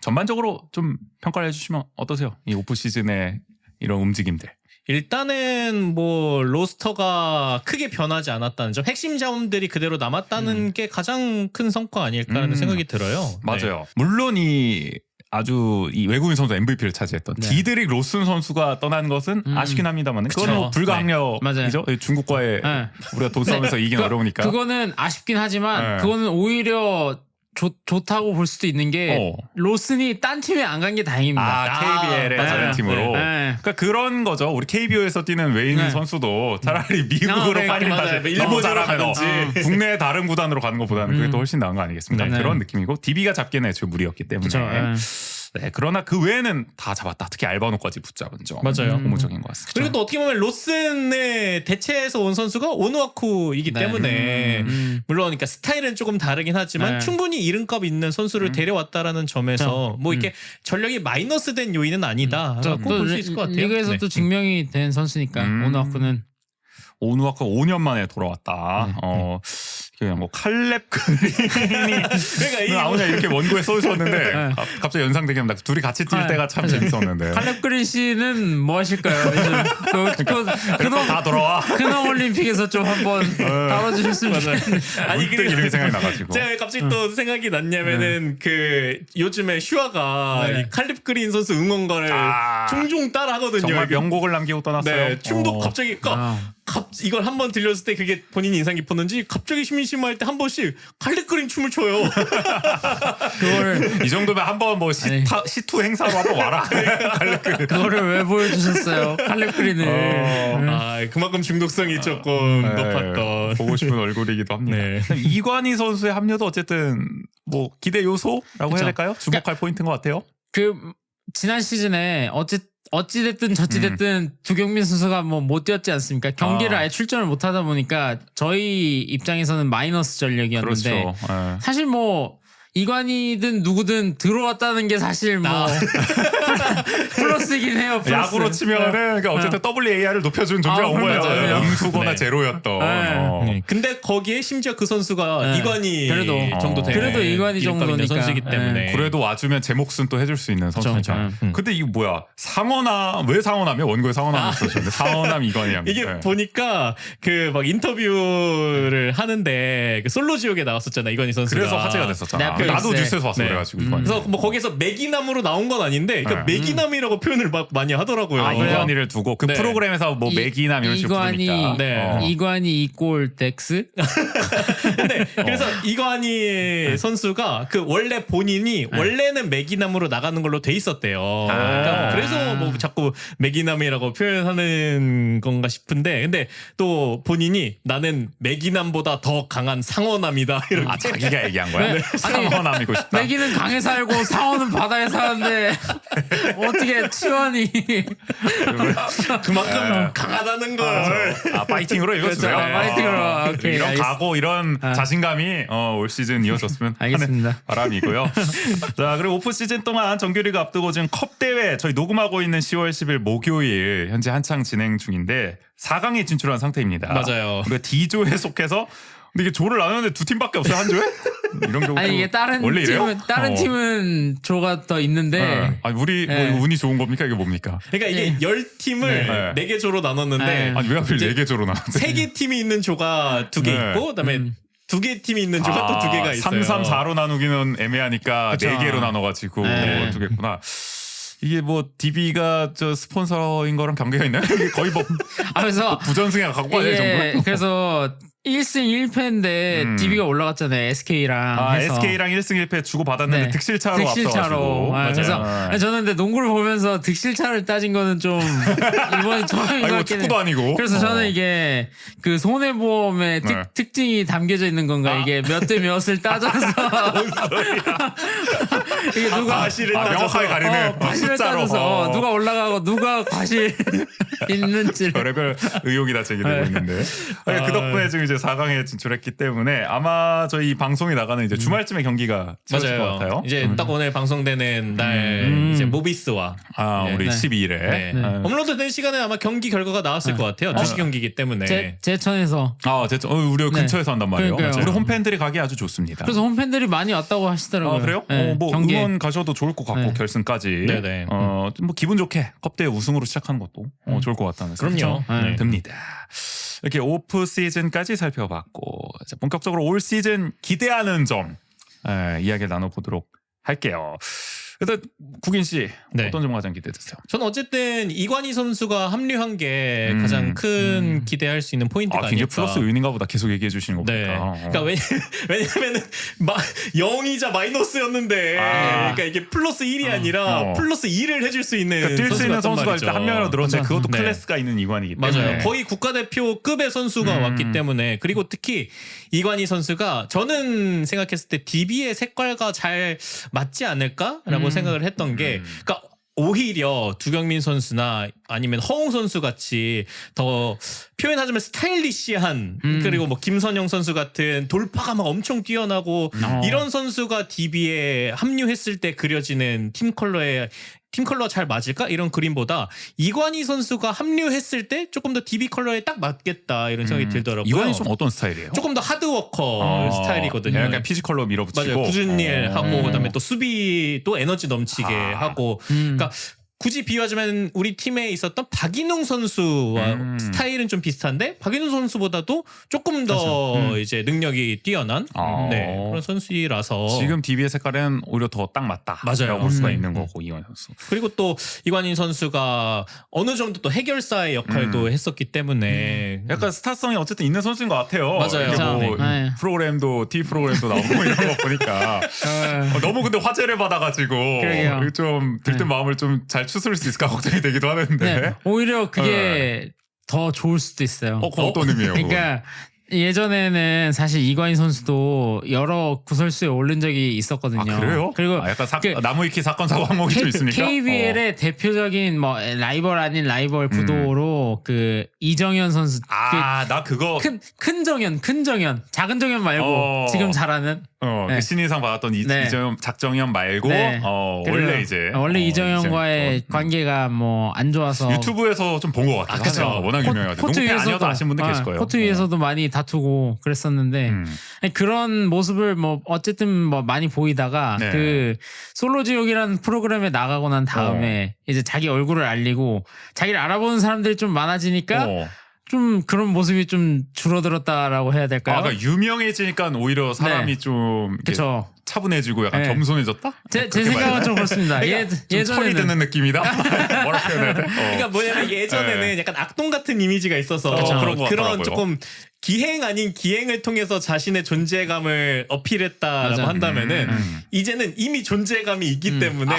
전반적으로 좀 평가를 해주시면 어떠세요? 이 오프 시즌의 이런 움직임들. 일단은 뭐 로스터가 크게 변하지 않았다는 점, 핵심 자원들이 그대로 남았다는 게 가장 큰 성과 아닐까라는 생각이 들어요. 맞아요. 네. 물론 이 외국인 선수 MVP를 차지했던 디드릭 로슨 선수가 떠난 것은 아쉽긴 합니다만 그건 뭐 불가항력이죠. 중국과의 우리가 돈 싸움에서 이기긴 어려우니까. 그거는 아쉽긴 하지만 그거는 오히려 좋다고 볼 수도 있는 게 로슨이 딴 팀에 안 간 게 다행입니다. KBL의 다른 팀으로. 그러니까 그런 거죠. 우리 KBO에서 뛰는 외인 선수도 차라리 미국으로 빨리 일본 잘하면 국내 다른 구단으로 가는 것보다는 그게 또 훨씬 나은 거 아니겠습니까? 그런 느낌이고 DB가 잡기는 애초에 무리였기 때문에. 네, 그러나 그 외에는 다 잡았다. 특히 알바노까지 붙잡은 점. 맞아요. 고무적인 것 같습니다. 그리고 또 어떻게 보면 로슨의 대체해서 온 선수가 오누아쿠이기 때문에 물론 그러니까 스타일은 조금 다르긴 하지만 충분히 이름값 있는 선수를 데려왔다라는 점에서 뭐 이렇게 전력이 마이너스된 요인은 아니다라고 볼 수 있을 것 같아요. 리그에서 또 증명이 된 선수니까 오누아쿠는. 오누아쿠가 5년 만에 돌아왔다. 그냥 뭐 칼렙 그린이 그러니까 아무냐 이렇게 원고에 써 있었는데 갑자기 연상되게 합니다. 둘이 같이 뛸 때가 참 재밌었는데. 칼렙 그린 씨는 뭐 하실까요? 그놈 다 돌아와. 근엄 올림픽에서 좀 한번 다뤄주셨으면 좋겠네. 아니 그 이름이 생각이 나가지고. 제가 갑자기 또 생각이 났냐면은 그 요즘에 슈아가 이 칼렙 그린 선수 응원가를 종종 따라하거든요. 정말 명곡을 남기고 떠났어요. 네, 춤도 갑자기 이걸 한번 들렸을 때 그게 본인이 인상 깊었는지 갑자기 심심할 때 한 번씩 칼렙 그린 춤을 춰요. 그거를 이 정도면 한번 뭐 시투 행사로 한번 와라. 칼렙 그린. 그거를 왜 보여주셨어요? 칼렙 그린을. 그만큼 중독성이 조금 높았던 보고 싶은 얼굴이기도 합니다. 이관희 선수의 합류도 어쨌든 뭐 기대 요소라고 해야 될까요? 주목할 포인트인 것 같아요. 그 지난 시즌에 어찌됐든 저찌됐든 두경민 선수가 뭐 못 뛰었지 않습니까? 경기를 아예 출전을 못 하다 보니까 저희 입장에서는 마이너스 전력이었는데 그렇죠. 사실 뭐 이관이든 누구든 들어왔다는 게 사실 뭐 플러스이긴 해요. 플러스. 야구로 치면은 그러니까 어쨌든 WAR을 높여주는 존재가 온 거예요. 음수거나 제로였던. 근데 거기에 심지어 그 선수가 이관이 정도 되는 그래도 이관이 정도니까 선수이기 때문에 그래도 와주면 제 몫은 또 해줄 수 있는 선수니까. 근데 이거 뭐야? 상원함 왜 상원함이야? 원고에 상원함이 있었는데 상원함 이관이야. 이게 보니까 그 막 인터뷰를 하는데 그 솔로 지옥에 나왔었잖아 이관희 선수가. 그래서 화제가 됐었잖아. 나도 뉴스에서 봤어 그래가지고 그래서 뭐 거기서 매기남으로 나온 건 아닌데 그러니까 매기남이라고 표현을 막 많이 하더라고요. 이관희를 두고 그 프로그램에서 뭐 매기남 이런 식으로 부르니까. 이관희 이꼴 덱스. 근데 그래서 이관희 선수가 그 원래 본인이 원래는 매기남으로 나가는 걸로 돼 있었대요. 그러니까 그래서 뭐 자꾸 매기남이라고 표현하는 건가 싶은데 근데 또 본인이 나는 매기남보다 더 강한 상어남이다 이렇게 자기가 얘기한 거야? 상어남이고 싶다. 매기는 강에 살고 상어는 바다에 사는데 어떻게 치환이 그만큼 강하다는 걸 파이팅으로 읽어주세요. 파이팅으로 이런 각오 이런 자신감이 올 시즌 이어졌으면 하는 바람이고요. 자 그리고 오프 시즌 동안 정규리그 앞두고 지금 컵 대회 저희 녹음하고 있는 10월 10일 목요일 현재 한창 진행 중인데 4강에 진출한 상태입니다. 맞아요. 우리가 D조에 속해서 근데 이게 조를 나눴는데 두 팀밖에 없어요 한 조에? 이런 경우 아니 이게 원래 팀은 다른 팀은 조가 더 있는데 아니 우리 뭐 운이 좋은 겁니까 이게 뭡니까? 그러니까 이게 10팀을 4개 조로 나눴는데 아니 왜 하필 4개 조로 나눴지? 3개 팀이 있는 조가 2개 있고 그다음에 2개 팀이 있는 조가 또 2개가 있어요. 3, 3, 4로 나누기는 애매하니까 그쵸. 4개로 나눠가지고 2개구나. 이게 뭐 DB가 저 스폰서인 거랑 관계가 있나요? 이게 거의 뭐 그래서 부전승에 갖고 와야 될 정도. 그래서 1승 1패인데 DB가 올라갔잖아요. SK랑 해서. SK랑 1승 1패 주고 받았는데 네. 득실차로 득실차로. 앞서가지고. 그래서 저는 근데 농구를 보면서 득실차를 따진 거는 좀 이번이 처음인 것 아이고 같긴 축구도 해요. 아니고. 그래서 저는 이게 그 손해보험의 네. 특징이 담겨져 있는 건가 이게 몇 대 몇을 따져서 이게 누가 과실을 따져서 명확하게 가리는 과실을 숫자로. 따져서 누가 올라가고 누가 과실 있는지 별의별 의혹이 다 제기되고 있는데 그 덕분에 지금 이제 4강에 진출했기 때문에 아마 저희 방송이 나가는 이제 주말쯤에 경기가 치러질 것 같아요. 이제 딱 오늘 방송되는 날 이제 모비스와 우리 네. 12일에 네. 업로드된 시간에 아마 경기 결과가 나왔을 것 같아요. 2시 경기이기 때문에. 제천에서 우리 네. 근처에서 한단 말이에요. 그러니까요. 우리 홈팬들이 가기 아주 좋습니다. 그래서 홈팬들이 많이 왔다고 하시더라고요. 그래요? 네, 뭐 경기에. 응원 가셔도 좋을 것 같고 네. 결승까지. 네네. 뭐 기분 좋게 컵대회 우승으로 시작하는 것도 좋을 것 같다는 그럼요. 생각이 네. 듭니다. 이렇게 오프 시즌까지 살펴봤고 이제 본격적으로 올 시즌 기대하는 점 이야기를 나눠보도록 할게요. 일단 국인 씨 네. 어떤 점 가장 기대되세요? 저는 어쨌든 이관희 선수가 합류한 게 가장 큰 기대할 수 있는 포인트가 굉장히 아닐까. 플러스 요인인가 보다 계속 얘기해 주시는 네. 거니까. 그러니까 왜냐면은 0이자 마이너스였는데 그러니까 이게 플러스 1이 아니라 플러스 2를 해줄 수 있는 그러니까 뛸 수 있는 선수가 말이죠. 일단 한 명이라도 늘었는데 그것도 네. 클래스가 있는 이관이기 때문에. 맞아요. 거의 국가대표급의 선수가 왔기 때문에 그리고 특히 이관희 선수가 저는 생각했을 때 DB의 색깔과 잘 맞지 않을까라고 생각을 했던 게 그러니까 오히려 두경민 선수나 아니면 허웅 선수 같이 더 표현하자면 스타일리시한 그리고 뭐 김선영 선수 같은 돌파가 막 엄청 뛰어나고 이런 선수가 DB에 합류했을 때 그려지는 팀 컬러가 잘 맞을까? 이런 그림보다 이관희 선수가 합류했을 때 조금 더 DB 컬러에 딱 맞겠다 이런 생각이 들더라고요. 이관이 좀 어떤 스타일이에요? 조금 더 하드워커 스타일이거든요. 약간 피지컬로 밀어붙이고. 맞아요. 꾸준히 하고 그다음에 또 수비도 에너지 넘치게 하고 그러니까 굳이 비유하자면 우리 팀에 있었던 박인웅 선수와 스타일은 좀 비슷한데 박인웅 선수보다도 조금 더 이제 능력이 뛰어난 그런 선수라서 지금 DB의 색깔은 오히려 더 딱 맞다. 맞아요. 볼 수가 있는 거고 이관희 선수. 그리고 또 이관인 선수가 어느 정도 또 해결사의 역할도 했었기 때문에 약간 스타성이 어쨌든 있는 선수인 것 같아요. 맞아요. 이게 뭐 네. 프로그램도 TV 프로그램도 나오고 이런 거 보니까 너무 근데 화제를 받아가지고 그러게요. 좀 들뜬 마음을 좀 잘 추스를 수 있을까 걱정이 되기도 하는데. 네, 오히려 그게 더 좋을 수도 있어요. 어떤 의미예요? 그러니까 예전에는 사실 이관희 선수도 여러 구설수에 오른 적이 있었거든요. 그래요? 그리고 약간 나무위키 사건 사고 항목이 좀 있습니까? KBL의 대표적인 뭐 라이벌 아닌 라이벌 구도로 그 이정현 선수 나 그거 큰 정현 작은 정현 말고 지금 잘하는 그 신인상 받았던 작정현 말고 원래 이정현과의 관계가 뭐 안 좋아서 유튜브에서 좀 본 것 같아요. 그쵸. 워낙 유명해가지고 농구 아니어도 아시는 분들 계실 거예요. 코트 위에서도 많이 다투고 그랬었는데 그런 모습을 뭐 어쨌든 뭐 많이 보이다가 그 솔로지옥이라는 프로그램에 나가고 난 다음에 이제 자기 얼굴을 알리고 자기를 알아보는 사람들이 좀 많아지니까 좀 그런 모습이 좀 줄어들었다라고 해야 될까요? 그러니까 유명해지니까 오히려 사람이 좀 그쵸. 차분해지고 약간 겸손해졌다? 제 생각은 좀 그렇습니다. 좀 철이 드는 느낌이다? 뭐라 표현해야 돼? 그러니까 뭐냐면 예전에는 약간 악동 같은 이미지가 있어서 그런 조금 기행 아닌 기행을 통해서 자신의 존재감을 어필했다라고 한다면은 이제는 이미 존재감이 있기 때문에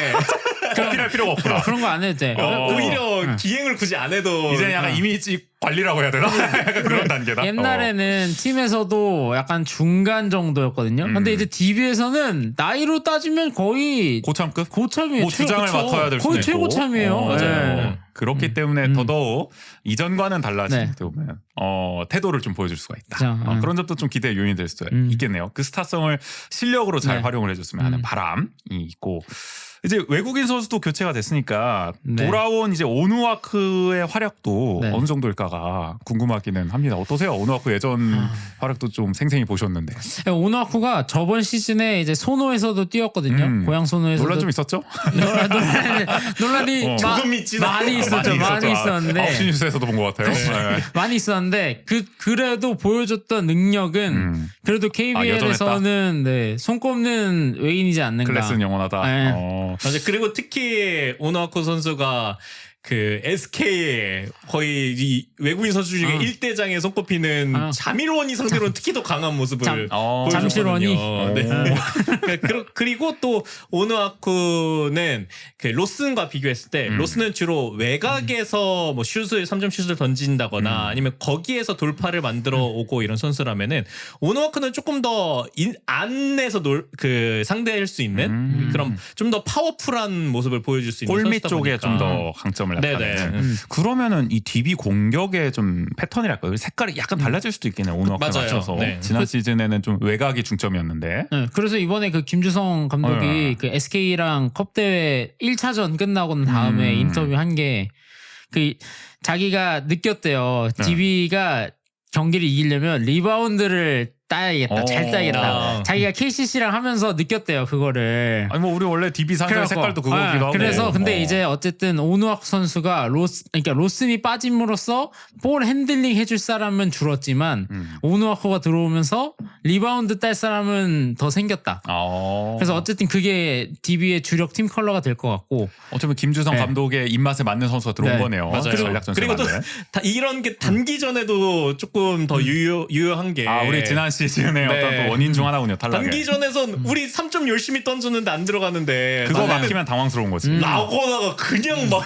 어필할 필요가 없구나. 그런 거 안 해도 돼. 오히려 기행을 굳이 안 해도 이제 약간 이미지 관리라고 해야 되나? 약간 그런 단계다. 옛날에는 팀에서도 약간 중간 정도였거든요. 근데 이제 DB에서는 나이로 따지면 거의 고참이에요. 뭐 주장을 맡아야 될 수도 거의 있고. 최고참이에요. 맞아요. 그렇기 때문에 더더욱 이전과는 달라진 어떻게 보면 태도를 좀 보여줄 수가 있다. 그런 점도 좀 기대의 요인이 될 수도 있겠네요. 그 스타성을 실력으로 잘 활용을 해줬으면 하는 바람이 있고. 이제 외국인 선수도 교체가 됐으니까 돌아온 이제 오누아크의 활약도 어느 정도일까가 궁금하기는 합니다. 어떠세요? 오누아크 예전 활약도 좀 생생히 보셨는데. 오누아쿠가 저번 시즌에 이제 소노에서도 뛰었거든요. 고향 소노에서 논란 좀 있었죠? 논란이 조금 있지는 많이 있었죠. 많이 있었는데 9시 뉴스에서도 본 것 같아요. 많이 있었는데 그래도 보여줬던 능력은 그래도 KBL에서는 손꼽는 외인이지 않는가. 클래스는 영원하다. 맞아. 그리고 특히 오노아코 선수가 그 SK의 거의 이 외국인 선수 중에 1대장에 손꼽히는 자밀원이 상대로는 특히 더 강한 모습을 잠실원이. 네. 그리고 또 오노아쿠는 그 로슨과 비교했을 때 로슨은 주로 외곽에서 뭐 슛을 3점 슛을 던진다거나 아니면 거기에서 돌파를 만들어 오고 이런 선수라면은 오노아쿠는 조금 더 안에서 그 상대할 수 있는 그럼 좀 더 파워풀한 모습을 보여줄 수 있는 골밑 선수다 쪽에 보니까. 좀 더 강점을 네네. 나타내는. 그러면은 이 DB 공격의 좀 패턴이랄까요? 색깔이 약간 달라질 수도 있겠네요. 오너와크에 맞아요. 맞춰서. 네. 지난 시즌에는 좀 외곽이 중점이었는데. 네, 그래서 이번에 그 김주성 감독이 그 SK랑 컵 대회 1차전 끝나고 난 다음에 인터뷰한 게 그 자기가 느꼈대요. DB가 경기를 이기려면 리바운드를 따야겠다. 잘 따야겠다. 자기가 KCC랑 하면서 느꼈대요. 그거를. 아니 뭐 우리 원래 DB 상대 색깔도 그거기도 하고. 그래서 근데 이제 어쨌든 오누아크 선수가 그러니까 로슨이 빠짐으로써 볼 핸들링 해줄 사람은 줄었지만 오누아크가 들어오면서 리바운드 딸 사람은 더 생겼다. 그래서 어쨌든 그게 DB의 주력 팀 컬러가 될 것 같고. 어쩌면 김주성 감독의 입맛에 맞는 선수가 들어온 거네요. 맞아요. 그리고 또 이런 게 단기전에도 조금 더 유효한 게 우리 지난 시즌의 어떤 또 원인 중 하나군요. 탈락의. 단기전에선 우리 3점 열심히 던졌는데 안 들어가는데 그거 막히면 당황스러운 거지. 라거나가 그냥 막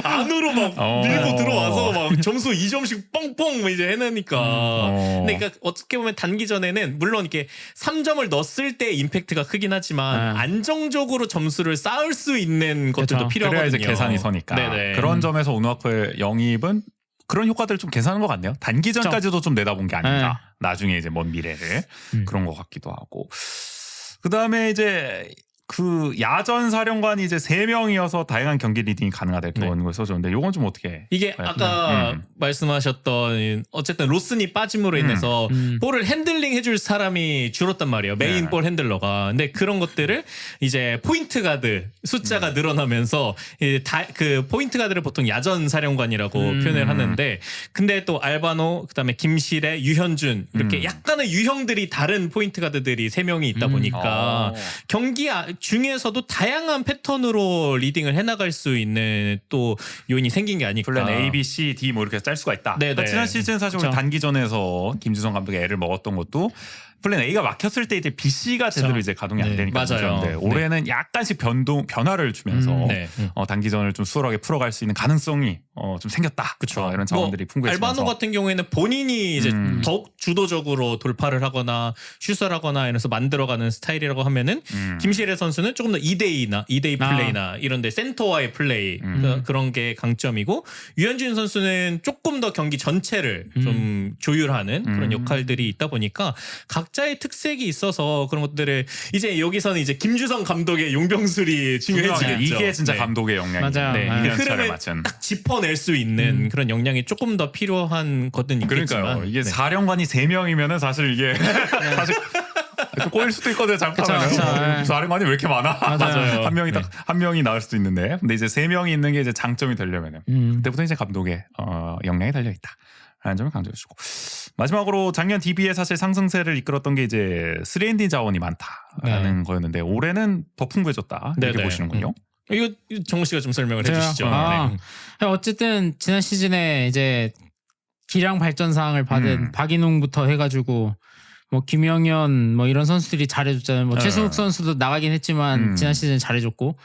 안으로 막 밀고 들어와서 막 점수 2점씩 뻥뻥 이제 해내니까. 근데 그러니까 어떻게 보면 단기전에는 물론 이렇게 3점을 넣었을 때 임팩트가 크긴 하지만 안정적으로 점수를 쌓을 수 있는 것들도 필요하거든요. 그래야 이제 계산이 서니까. 네네. 그런 점에서 오누아크의 영입은 그런 효과들을 좀 계산한 것 같네요. 단기전까지도 좀 내다본 게 아닌가. 나중에 이제 먼 미래를 그런 것 같기도 하고. 그 다음에 이제 그 야전 사령관이 이제 3명이어서 다양한 경기 리딩이 가능하다 이렇게 걸 써줬는데 이건 좀 어떻게 이게 아까 말씀하셨던 어쨌든 로슨이 빠짐으로 인해서 볼을 핸들링 해줄 사람이 줄었단 말이에요. 메인 볼 핸들러가. 근데 그런 것들을 이제 포인트 가드 숫자가 늘어나면서 그 포인트 가드를 보통 야전 사령관이라고 표현을 하는데 근데 또 알바노 그다음에 김실애 유현준 이렇게 약간의 유형들이 다른 포인트 가드들이 3명이 있다 보니까 경기 중에서도 다양한 패턴으로 리딩을 해나갈 수 있는 또 요인이 생긴 게 아닐까. 플랜 A, B, C, D 뭐 이렇게 짤 수가 있다. 그러니까 지난 시즌 사실 우리 단기전에서 김주성 감독이 애를 먹었던 것도 플랜 A가 막혔을 때 이제 B, C가 제대로 이제 가동이 안 되니까 맞아요. 올해는 약간씩 변화를 주면서 단기전을 좀 수월하게 풀어갈 수 있는 가능성이 좀 생겼다. 그렇죠. 이런 자원들이 풍부해지면서 알바노 같은 경우에는 본인이 이제 더욱 주도적으로 돌파를 하거나 슛을 하거나 이래서 만들어가는 스타일이라고 하면은 김시래 선수는 조금 더 2대2 플레이나 이런데 센터와의 플레이 그런 게 강점이고 유현진 선수는 조금 더 경기 전체를 좀 조율하는 그런 역할들이 있다 보니까 각자의 특색이 있어서 그런 것들을 이제 여기서는 이제 김주성 감독의 용병술이 중요해지겠죠. 이게 진짜 감독의 역량이에요. 맞아요. 그 흐름을 딱 짚어낼 수 있는 그런 역량이 조금 더 필요한 것은 있겠지만 그러니까요. 이게 사령관이 3명이면은 사실 이게 사실 좀 꼬일 수도 있거든요. 잘못하면 사령관이 왜 이렇게 많아? 맞아요. 한 명이 나올 수도 있는데 근데 이제 3명이 있는 게 이제 장점이 되려면은 그때부터 이제 감독의 역량이 달려 있다. 라는 점을 강조해주고 마지막으로 작년 DB의 사실 상승세를 이끌었던 게 이제 3&D 자원이 많다라는 거였는데 올해는 더 풍부해졌다 이렇게 보시는군요. 이거 정우 씨가 좀 설명을 해주시죠. 어쨌든 지난 시즌에 이제 기량 발전상을 받은 박인웅부터 해가지고 뭐 김영현 뭐 이런 선수들이 잘해줬잖아요. 뭐 최승욱 선수도 나가긴 했지만 지난 시즌 잘해줬고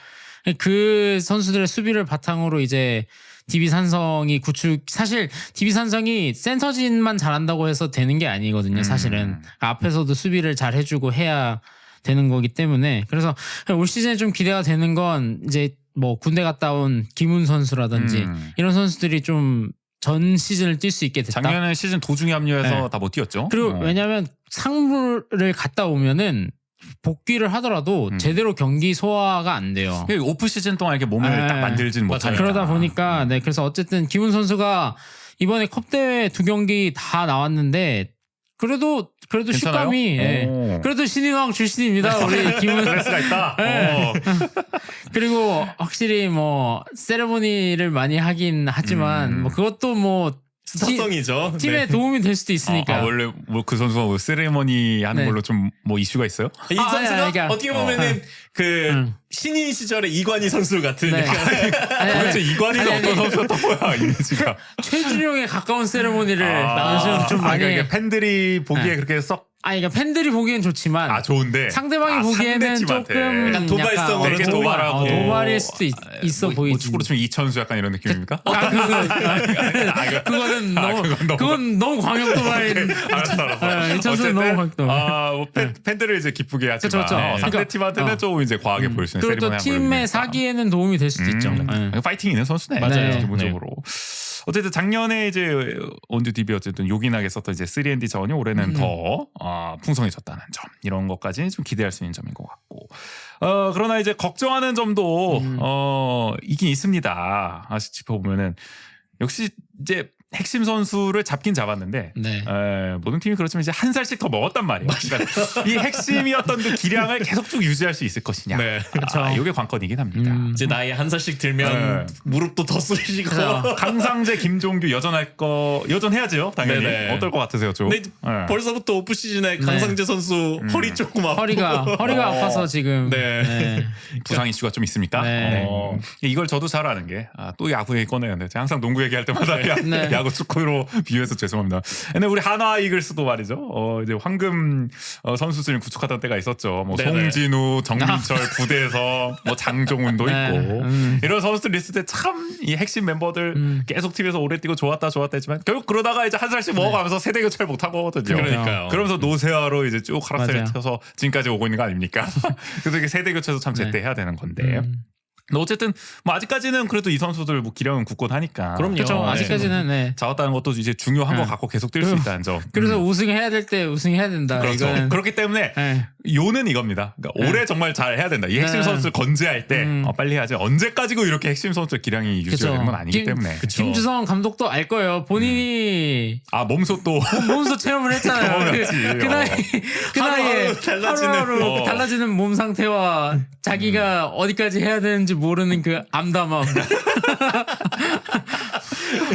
그 선수들의 수비를 바탕으로 이제 DB 산성이 사실 DB 산성이 센터진만 잘한다고 해서 되는 게 아니거든요. 사실은 앞에서도 수비를 잘 해주고 해야 되는 거기 때문에 그래서 올 시즌에 좀 기대가 되는 건 이제 뭐 군대 갔다 온 김훈 선수라든지 이런 선수들이 좀 전 시즌을 뛸 수 있게 됐다. 작년에 시즌 도중에 합류해서 다 못 뛰었죠. 그리고 왜냐하면 상무를 갔다 오면은 복귀를 하더라도 제대로 경기 소화가 안 돼요. 오프 시즌 동안 이렇게 몸을 딱 만들진 못하니까. 그러다 보니까 그래서 어쨌든 김훈 선수가 이번에 컵 대회 2경기 다 나왔는데 그래도 슛감이 그래도 신인왕 출신입니다. 우리 김훈. 그럴 수가 있다. 그리고 확실히 뭐 세레모니를 많이 하긴 하지만 뭐 그것도 뭐 스타성이죠. 팀에 네. 도움이 될 수도 있으니까. 원래 뭐 그 선수가 뭐 세레머니 하는 네. 걸로 좀 뭐 이슈가 있어요? 이 선수가 그러니까. 어떻게 보면은 그 신인 시절의 이관희 선수 같은 네. 도대체 이관희가 어떤 선수였던 거야 이미지가. 최준용에 가까운 세레모니를 요즘 좀 많이 그러니까 팬들이 보기에 그렇게 썩 그러니까 팬들이 보기엔 좋지만 좋은데 상대방이 보기에는 상대팀한테. 조금 약간 도발성으로 되게 도발하고. 도발일 수도 있어 뭐 보이지. 축구로 치면 이천수 약간 이런 느낌입니까? 그거는 너무 그건 그건 너무 광역 도발인. 알았어. 이천수는 너무 광역 도발. 뭐 팬들을 이제 기쁘게 하지만 그쵸. 상대 그러니까, 팀한테는 조금 이제 과하게 보일 수 있는 그리고 또 세리머니 팀의 사기에는 도움이 될 수도 있죠. 파이팅 있는 선수네. 맞아요. 기본적으로. 어쨌든 작년에 이제 온듀 DB 어쨌든 요긴하게 썼던 이제 3&D 자원이 올해는 더 풍성해졌다는 점 이런 것까지 좀 기대할 수 있는 점인 것 같고 그러나 이제 걱정하는 점도 있긴 있습니다. 짚어보면은 역시 이제 핵심 선수를 잡긴 잡았는데 네. 모든 팀이 그렇지만 이제 한 살씩 더 먹었단 말이에요. 그러니까 이 핵심이었던 그 기량을 계속 쭉 유지할 수 있을 것이냐. 네. 이게 관건이긴 합니다. 이제 나이 한 살씩 들면 무릎도 더 쑤시고. 강상재, 김종규 여전해야죠. 당연히. 네네. 어떨 것 같으세요, 좀? 근데 벌써부터 오프 시즌에 강상재 선수 허리 조금 아프고 허리가 아파서 지금 네. 부상 이슈가 좀 있습니까? 네. 이걸 저도 잘 아는 게 또 야구 얘기 꺼내는데 제가 항상 농구 얘기할 때마다 네. 야구 축구로 비유해서 죄송합니다. 근데 우리 한화 이글스도 말이죠. 이제 황금 선수진을 구축하던 때가 있었죠. 뭐 네네. 송진우, 정민철, 구대서, 뭐 장종훈도 네. 있고 이런 선수들 있을 때 참 이 핵심 멤버들 계속 팀에서 오래 뛰고 좋았다 했지만 결국 그러다가 이제 한 살씩 먹어가면서 세대 교체를 못 한 거거든요. 그러니까요. 그러면서 노세화로 이제 쭉 하락세를 맞아요. 쳐서 지금까지 오고 있는 거 아닙니까? 그래서 이게 세대 교체도 참 제때 해야 되는 건데. 근데 어쨌든 뭐 아직까지는 그래도 이 선수들 뭐 기량은 굳건하니까. 그럼요. 그렇죠. 네. 아직까지는 네. 잡았다는 것도 이제 중요한 거 갖고 계속 뛸 수 있다는 점. 그래서 우승해야 될 때 우승해야 된다. 그렇죠. 이거는 그렇기 때문에 네. 요는 이겁니다. 그러니까 올해 정말 잘 해야 된다. 이 핵심 네. 선수를 건재할 때 빨리 해야지. 언제까지고 이렇게 핵심 선수의 기량이 유지가 되는 건 아니기 때문에. 김주성 감독도 알 거예요. 본인이 몸소 또 몸소 체험을 했잖아요. 그 나이에 하루하루 달라지는 몸 상태와 자기가 어디까지 해야 되는지 모르는 그 암담함.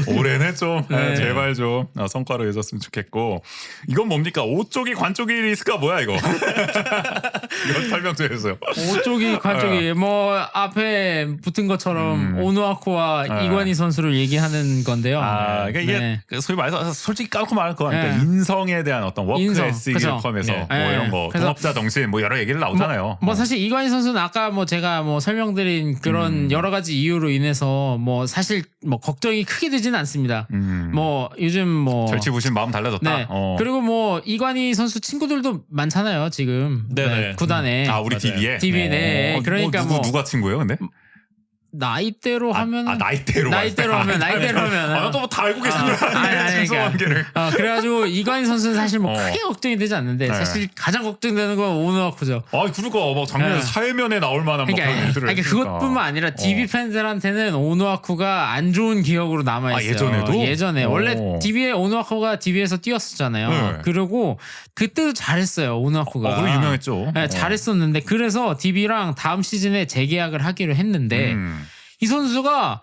올해는 좀 제발 좀 성과로 이어졌으면 좋겠고. 이건 뭡니까? 오 쪽이 관 쪽이 리스크가 뭐야 이거? 이건 설명 좀 해주세요. 오쪽이 관쪽이 뭐 앞에 붙은 것처럼 오누아코와 이관희 선수를 얘기하는 건데요. 그러니까 이게 소위 말해서 솔직히 까놓고 말할 거 아니까 인성에 대한 어떤 워크 에시기를 포함해서 뭐 이런 거 동업자 정신 뭐 여러 얘기를 나오잖아요. 뭐 사실 이관희 선수는 아까 뭐 제가 뭐 설명드린 그런 여러 가지 이유로 인해서 뭐 사실 뭐 걱정이 크게 되지는 않습니다. 뭐 요즘 뭐 절치부심 마음 달라졌다. 네. 그리고 뭐 이관희 선수 친구들도 많잖아요 지금. 네네. 구단에. 우리 DB에. DB에 네. 그러니까 뭐 누가 친구예요, 근데? 나이대로 하면 나이대로 하면 또 다 알고 계시구나. 진성관계를. 그래가지고 이관희 선수는 사실 뭐 크게 걱정이 되지 않는데 사실 가장 걱정되는 건 오누아코죠. 그러니까 막 작년에 사회면에 나올 만한 그런 일들을. 그러니까 그것뿐만 아니라 DB 팬들한테는 오누아코가 안 좋은 기억으로 남아 있어요. 예전에도? 예전에 원래 DB에 오누아코가 DB에서 뛰었었잖아요. 네. 그리고 그때도 잘했어요 오누아코가. 그거 유명했죠. 네, 잘했었는데 그래서 DB랑 다음 시즌에 재계약을 하기로 했는데. 이 선수가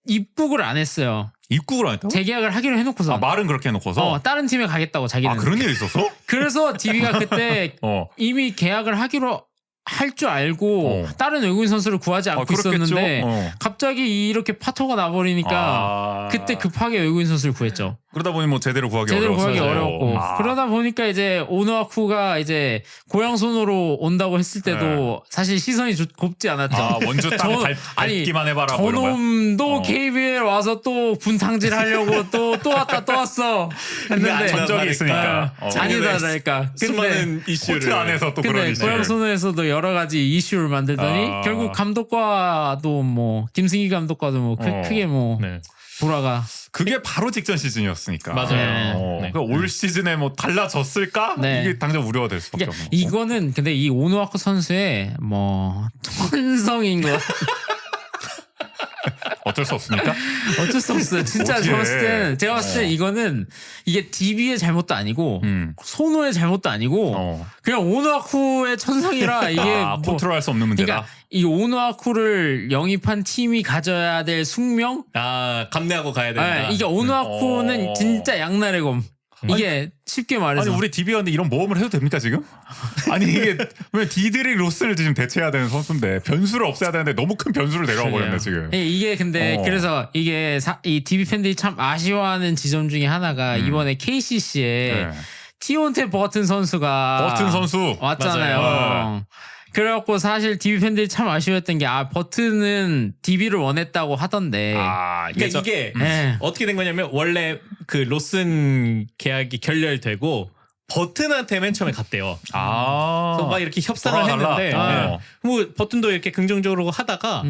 입국을 안 했어요. 입국을 안 했다고? 재계약을 하기로 해놓고서. 말은 그렇게 해놓고서? 다른 팀에 가겠다고 자기는. 그런 일이 있었어? 그래서 DB가 그때 이미 계약을 하기로 할 줄 알고 다른 외국인 선수를 구하지 않고 있었는데 갑자기 이렇게 파토가 나버리니까 그때 급하게 외국인 선수를 구했죠. 그러다 보니 뭐 제대로 구하기 어려웠고 그러다 보니까 이제 오누아쿠가 이제 고향 손으로 온다고 했을 때도 사실 시선이 곱지 않았죠. 원주 땅 밟기만 해봐라. 저놈도 KBL 와서 또 분탕질 하려고 또 왔어 했는데 전적이 있으니까 아니다랄까. 수많은 이슈를 코트 안에서 또 그런 이슈. 고향 손에서도 여러 가지 이슈를 만들더니 결국 감독과도 뭐 김승희 감독과도 뭐 크게 뭐 불화가. 그게 바로 직전 시즌이었으니까. 맞아요. 그러니까 올 시즌에 뭐 달라졌을까? 이게 당장 우려가 될 수밖에 없는 거고. 이거는 근데 이 오누아코 선수의 뭐 천성인 것. 어쩔 수 없습니까? 어쩔 수 없어요. 진짜 어떻게 제가 봤을 때 이거는 이게 DB의 잘못도 아니고 소노의 잘못도 아니고 그냥 오노아쿠의 천상이라 이게 뭐, 컨트롤할 수 없는 문제다. 그러니까 이 오노아쿠를 영입한 팀이 가져야 될 숙명? 감내하고 가야 된다. 이게 오노아쿠는 진짜 양날의 검. 이게 쉽게 말해서. 아니 우리 DB였는데 이런 모험을 해도 됩니까 지금? 아니 이게 왜 디드릭 로스를 지금 대체해야 되는 선수인데 변수를 없애야 되는데 너무 큰 변수를 내려와 버렸네 지금. 이게 근데 그래서 이게 이 DB 팬들이 참 아쉬워하는 지점 중에 하나가 이번에 KCC에 티온테 버튼 선수가 왔잖아요. 그래갖고 사실 DB 팬들이 참 아쉬워했던 게 버튼은 DB를 원했다고 하던데. 그러니까 이게 어떻게 된 거냐면 원래 그 로슨 계약이 결렬되고 버튼한테 맨 처음에 갔대요. 그래서 막 이렇게 협상을 했는데 뭐 버튼도 이렇게 긍정적으로 하다가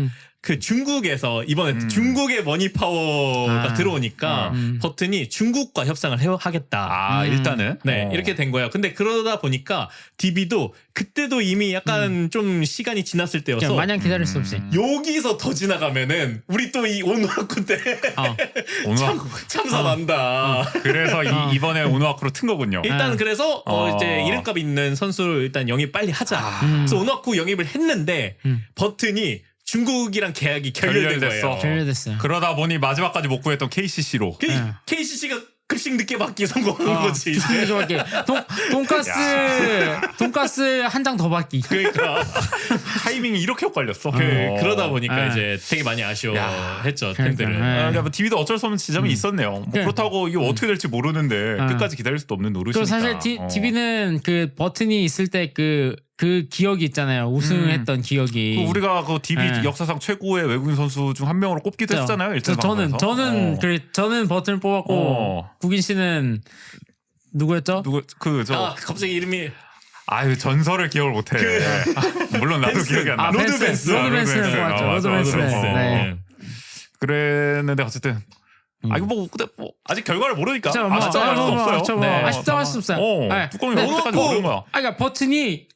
그 중국에서 이번에 중국의 머니 파워가 들어오니까 버튼이 중국과 협상을 하겠다. 일단은 이렇게 된 거예요. 근데 그러다 보니까 DB도 그때도 이미 약간 좀 시간이 지났을 때여서 마냥 기다릴 수 없이 여기서 더 지나가면은 우리 또 이 오노아쿠 때 참사 난다. 그래서 이번에 오노아쿠로 튼 거군요. 일단 그래서 이제 이름값 있는 선수를 일단 영입 빨리 하자. 그래서 오노아쿠 영입을 했는데 버튼이 중국이랑 계약이 결렬됐어요. 결렬됐어요. 그러다 보니 마지막까지 못 구했던 KCC로. KCC가 급식 늦게 받기 성공한 거지. 이제. 돈가스 한 장 더 받기. 그러니까 타이밍이 이렇게 엇갈렸어. 그러다 보니까 이제 되게 많이 아쉬워했죠 팬들은. 그러니까 DB도 어쩔 수 없는 지점이 있었네요. 뭐 그렇다고 이게 어떻게 될지 모르는데 끝까지 기다릴 수도 없는 노릇이니까. 그리고 사실 DB는 그 버튼이 있을 때 그 기억이 있잖아요. 우승했던 기억이. 우리가 그 DB 역사상 최고의 외국인 선수 중 한 명으로 꼽기도 했잖아요. 저는 버튼을 뽑았고 국인 씨는 누구였죠? 갑자기 이름이 전설을 기억을 못해. 물론 나도 기억이 안 나. 로드 벤슨을 뽑았죠. 로드 벤슨. 그랬는데 어쨌든 이거 근데 아직 결과를 모르니까 아쉽다고 할 수 없어요. 아쉽다고 할 수 없어요. 뚜껑이 어느 때까지 모르는 거야. 그러니까 버튼이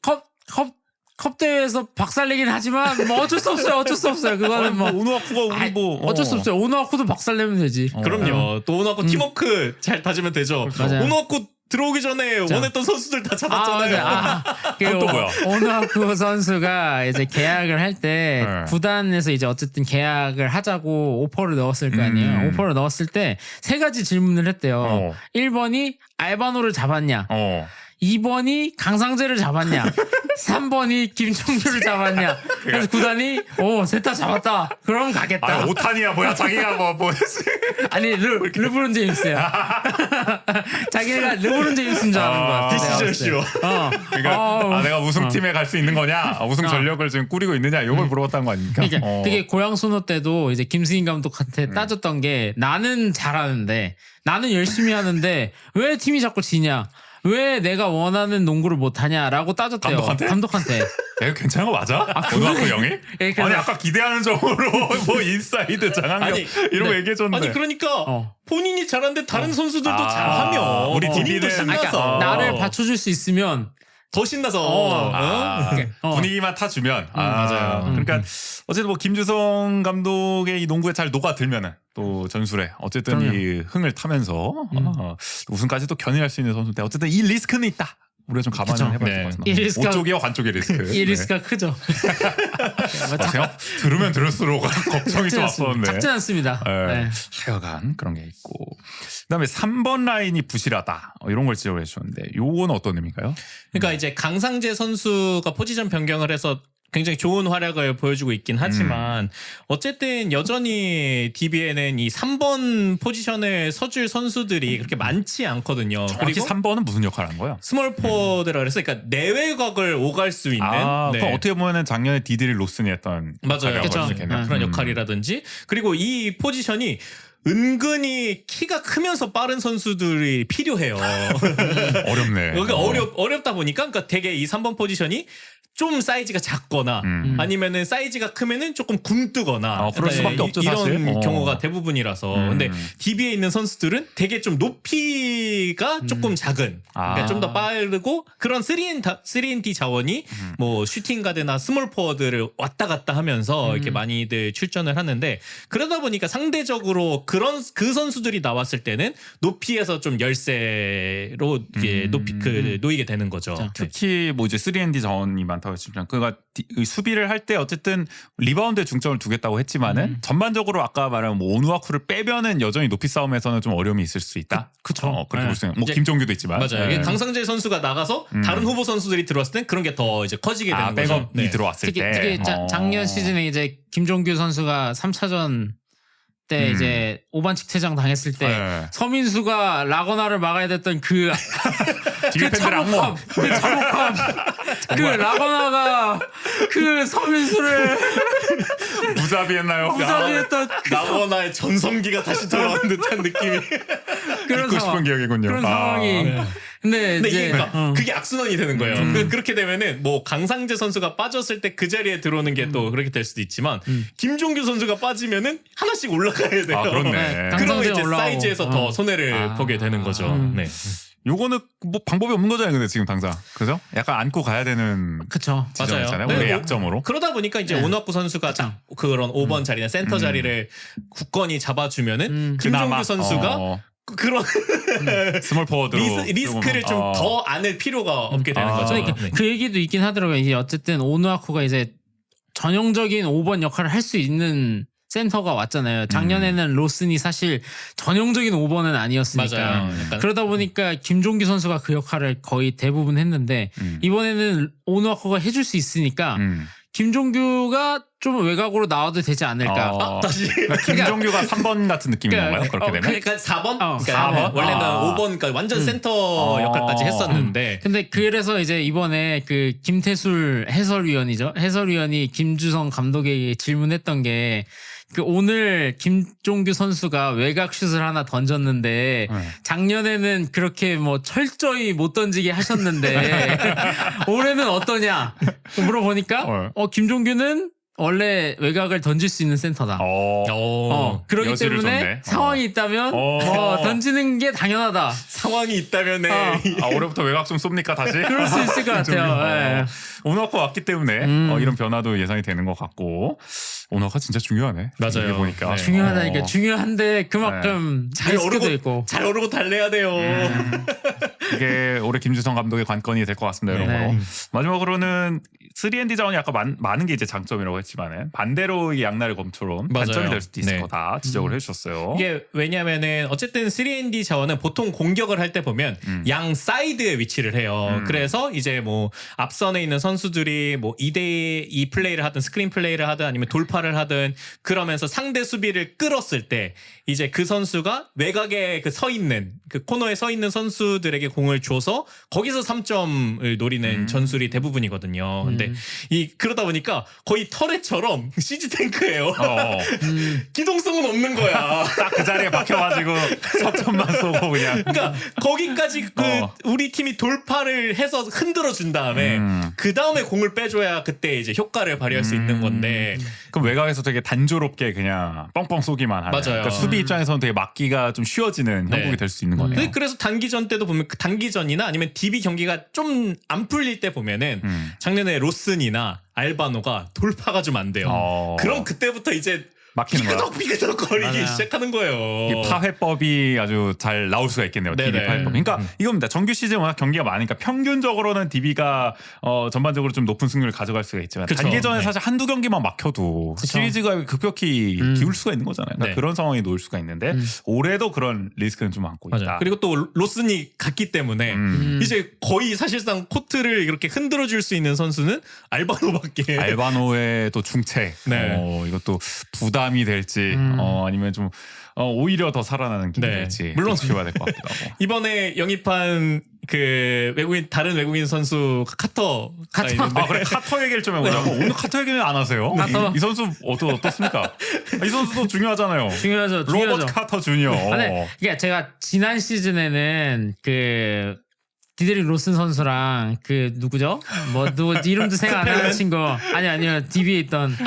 컵 대회에서 박살내긴 하지만 뭐 어쩔 수 없어요. 그거는 뭐 오노아쿠가 우리 어쩔 수 없어요. 오노아쿠도 박살내면 되지. 그럼요. 또 오노아쿠 팀워크 잘 다지면 되죠. 맞아요. 오노아쿠 들어오기 전에 원했던 선수들 다 잡았잖아요. 그건 또 뭐야? 오노아쿠 선수가 이제 계약을 할 때 구단에서 이제 어쨌든 계약을 하자고 오퍼를 넣었을 거 아니에요. 오퍼를 넣었을 때 세 가지 질문을 했대요. 1번이 알바노를 잡았냐? 2번이 강상재를 잡았냐? 3번이 김종규를 잡았냐? 그래서 구단이 셋 다 잡았다. 그럼 가겠다. 오탄이야 뭐야? 자기가 뭐 아니 르브론 제임스야. 자기가 르브론 제임스인 줄 아는 거야. 디시전쇼. 그러니까 내가 우승팀에 갈 수 있는 거냐? 우승 전력을 지금 꾸리고 있느냐? 이걸 물어봤다는 거 아닙니까? 그러니까 그게 고양 소노 때도 이제 김승인 감독한테 따졌던 게 나는 잘하는데 나는 열심히 하는데 왜 팀이 자꾸 지냐? 왜 내가 원하는 농구를 못하냐라고 따졌대요. 감독한테. 괜찮은 거 맞아? 오노아쿠 영이? 아니 아까 기대하는 점으로 뭐 인사이드 장악력 이런 거 얘기해줬는데. 아니 그러니까 본인이 잘하는데 다른 선수들도 잘하면 우리 본인도 신나서 나를 받쳐줄 수 있으면 더 신나서 분위기만 타주면 맞아요. 그러니까 어쨌든 뭐 김주성 감독의 이 농구에 잘 녹아들면은 또 전술에 어쨌든 이 흥을 타면서 우승까지도 견인할 수 있는 선수인데 어쨌든 이 리스크는 있다. 우리가 좀 감안을 해봐야 될 것 같습니다. 오쪽이와 관쪽의 리스크. 이 리스크가 크죠. 들으면 들을수록 걱정이 좀 앞섰는데. 작진 않습니다. 하여간 그런 게 있고. 그다음에 3번 라인이 부실하다. 이런 걸 지적해 주셨는데 요거는 어떤 의미인가요? 그러니까 이제 강상재 선수가 포지션 변경을 해서 굉장히 좋은 활약을 보여주고 있긴 하지만 어쨌든 여전히 DB에는 이 3번 포지션을 서줄 선수들이 그렇게 많지 않거든요. 정확히 3번은 무슨 역할을 하는 거예요? 스몰 포워드라 그래서 그러니까 내외곽을 오갈 수 있는 그럼 어떻게 보면은 작년에 디드릭 로슨이 했던 맞아요. 그런 역할이라든지 그리고 이 포지션이 은근히 키가 크면서 빠른 선수들이 필요해요. 어렵네. 그러니까 어렵다 보니까 그러니까 되게 이 3번 포지션이 좀 사이즈가 작거나 아니면은 사이즈가 크면은 조금 굼뜨거나 그럴 수밖에 없죠, 이런 사실. 경우가 대부분이라서 근데 DB에 있는 선수들은 되게 좀 높이가 스피드가 조금 작은, 그러니까 좀 더 빠르고 그런 3&D 자원이 뭐 슈팅 가드나 스몰 포워드를 왔다 갔다 하면서 이렇게 많이들 출전을 하는데 그러다 보니까 상대적으로 그 선수들이 나왔을 때는 높이에서 좀 열세로 이게 놓이게 되는 거죠. 특히 뭐 이제 3&D 자원이 많다고 했지만 그가 수비를 할 때 어쨌든 리바운드에 중점을 두겠다고 했지만은 전반적으로 아까 말한 뭐 오누아쿠를 빼면은 여전히 높이 싸움에서는 좀 어려움이 있을 수 있다. 그쵸. 그렇게 볼 수 있는. 뭐 김종규도 있지만. 맞아요. 이게 강상재 선수가 나가서 다른 후보 선수들이 들어왔을 땐 그런 게 더 이제 커지게 되는 거죠. 백업이 들어왔을 때. 특히 작년 시즌에 이제 김종규 선수가 3차전 때 이제 5반칙 퇴장 당했을 때 서민수가 라거나를 막아야 됐던 그 참혹함, 그 라거나가 그 서민수를 무자비했던 라거나의 전성기가 다시 돌아온 듯한 느낌이 그런 잊고 싶은 기억이군요. 그런 상황이. 근데 이제 이게 그러니까 그게 악순환이 되는 거예요. 그렇게 되면은 뭐 강상재 선수가 빠졌을 때 그 자리에 들어오는 게 또 그렇게 될 수도 있지만 김종규 선수가 빠지면은 하나씩 올라가야 돼요. 그렇네. 그러면 이제 사이즈에서 더 손해를 보게 되는 거죠. 네. 요거는 뭐 방법이 없는 거잖아요. 근데 지금 당장 그죠? 약간 안고 가야 되는 지점이잖아요. 맞아요. 우리의 약점으로. 그러다 보니까 이제 오누아쿠 선수가 그런 5번 자리나 센터 자리를 굳건히 잡아주면은 김종규 선수가 그런 스몰 포워드로 리스크를 좀 더 안을 필요가 없게 되는 거죠. 그 얘기도 있긴 하더라고요. 이제 어쨌든 오누아쿠가 이제 전형적인 5번 역할을 할 수 있는 센터가 왔잖아요. 작년에는 로슨이 사실 전형적인 5번은 아니었으니까. 맞아요. 그러다 보니까 김종규 선수가 그 역할을 거의 대부분 했는데 이번에는 오누아쿠가 해줄 수 있으니까 김종규가 좀 외곽으로 나와도 되지 않을까. 다시. 그러니까 김종규가 3번 같은 느낌인 건가요? 그렇게 되면? 그러니까 4번? 4번? 원래는 5번, 그러니까 완전 센터 역할까지 했었는데. 근데 그래서 이제 이번에 그 김태술 해설위원이죠. 해설위원이 김주성 감독에게 질문했던 게 그 오늘 김종규 선수가 외곽 슛을 하나 던졌는데 작년에는 그렇게 뭐 철저히 못 던지게 하셨는데 올해는 어떠냐 물어보니까 김종규는 원래 외곽을 던질 수 있는 센터다. 그렇기 때문에 줬네. 상황이 있다면 던지는 게 당연하다. 상황이 있다면 올해부터 외곽 좀 쏩니까 다시? 그럴 수 있을 것 같아요. 오너커 왔기 때문에 이런 변화도 예상이 되는 것 같고 오너커 진짜 중요하네. 맞아요. 보니까 중요하다니까. 중요한데 그만큼 잘 오르고 달래야 돼요. 이게 올해 김주성 감독의 관건이 될 것 같습니다. 여러분. 마지막으로는 3&D 자원이 아까 많은 게 이제 장점이라고 했지만 반대로 이 양날의 검처럼 단점이 될 수도 있을 거다 지적을 해주셨어요. 이게 왜냐하면은 어쨌든 3&D 자원은 보통 공격을 할 때 보면 양 사이드에 위치를 해요. 그래서 이제 뭐 앞선에 있는 선수들이 뭐 2대2 플레이를 하든 스크린 플레이를 하든 아니면 돌파를 하든 그러면서 상대 수비를 끌었을 때 이제 그 선수가 외곽에 그 서 있는 그 코너에 서 있는 선수들에게 공을 줘서 거기서 3점을 노리는 전술이 대부분이거든요. 근데 그러다 보니까 거의 터렛처럼 CG 탱크예요. 기동성은 없는 거야. 딱 그 자리에 박혀가지고 석점만 쏘고 그냥. 그러니까 거기까지 우리 팀이 돌파를 해서 흔들어 준 다음에 그 다음에 공을 빼줘야 그때 이제 효과를 발휘할 수 있는 건데. 그럼 외곽에서 되게 단조롭게 그냥 뻥뻥 쏘기만 하는. 맞아요. 그러니까 수비 입장에서는 되게 막기가 좀 쉬워지는 형국이 될 수 있는 거네요. 그래서 단기전 때도 보면 단기전이나 아니면 DB 경기가 좀 안 풀릴 때 보면은 작년에 로슨이나 알바노가 돌파가 좀 안 돼요. 그럼 그때부터 이제 막히는 거야. 삐그덕 거리기 시작하는 거예요. 이 파회법이 아주 잘 나올 수가 있겠네요. DB 파회법. 그러니까 이겁니다. 정규 시즌 워낙 경기가 많으니까 평균적으로는 DB가 전반적으로 좀 높은 승률을 가져갈 수가 있지만 단기전에 사실 한두 경기만 막혀도 시리즈가 급격히 기울 수가 있는 거잖아요. 그러니까 그런 상황이 놓일 수가 있는데 올해도 그런 리스크는 좀 안고 있다. 그리고 또 로슨이 갔기 때문에 이제 거의 사실상 코트를 이렇게 흔들어 줄 수 있는 선수는 알바노밖에. 알바노의 또 중책. 이것도 부담이 될지 아니면 좀 오히려 더 살아나는 길이 될지 물론 지켜봐야 될 것 같기도 하고. 이번에 영입한 그 다른 외국인 선수 카터. 그래 카터 얘기를 좀 해보자고. 오늘 카터 얘기는 안 하세요? 이 선수 어떻습니까? 이 선수도 중요하잖아요. 로버트 카터 주니어. 그러니까 제가 지난 시즌에는 그 디데릭 로슨 선수랑 그 누구죠? 뭐 누구 이름도 생각 안 나는 친구. 아니요 DB에 있던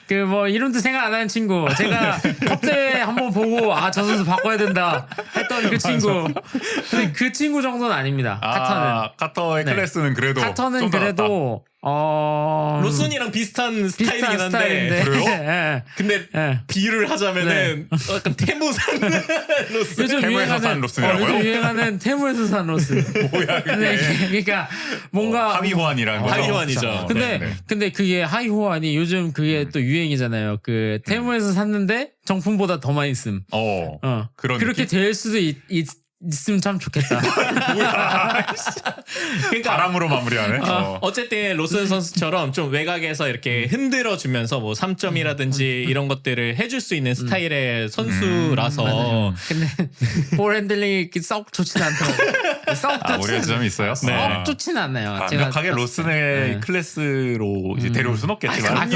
그 뭐 이름도 생각 안 나는 친구. 제가 컵대회 한번 보고 저 선수 바꿔야 된다 했던 그 친구. 근데 그 친구 정도는 아닙니다. 카터는. 카터의 네. 클래스는 그래도 카터는 좀 그래도 로슨이랑 비슷한 스타일이긴 한데 스타일인데. 그래요? 예. 근데 예. 비유를 하자면은 약간 태무산 로슨. 요즘 테무에서 산 로슨이라고요? 요즘 유행하는 테무에서 산 로슨. 뭐야 그게? 그러니까 뭔가 하위호환이라는 거죠. 하위호환이죠. 근데 그게 하이호환이 요즘 그게 또 유행이잖아요. 그 테무에서 샀는데 정품보다 더 많이 쓴. 그런 그렇게 느낌? 될 수도 있으면 참 좋겠다. 그러니까 바람으로 마무리하네. 어쨌든 로슨 선수처럼 좀 외곽에서 이렇게 흔들어 주면서 뭐 3점이라든지 이런 것들을 해줄 수 있는 스타일의 선수라서 근데 볼 핸들링이 썩 좋진 않더라고요. 썩 우려의 점이 있어요. 썩 좋진 않아요. 완벽하게 로슨의 클래스로 이제 데려올 순 없겠지만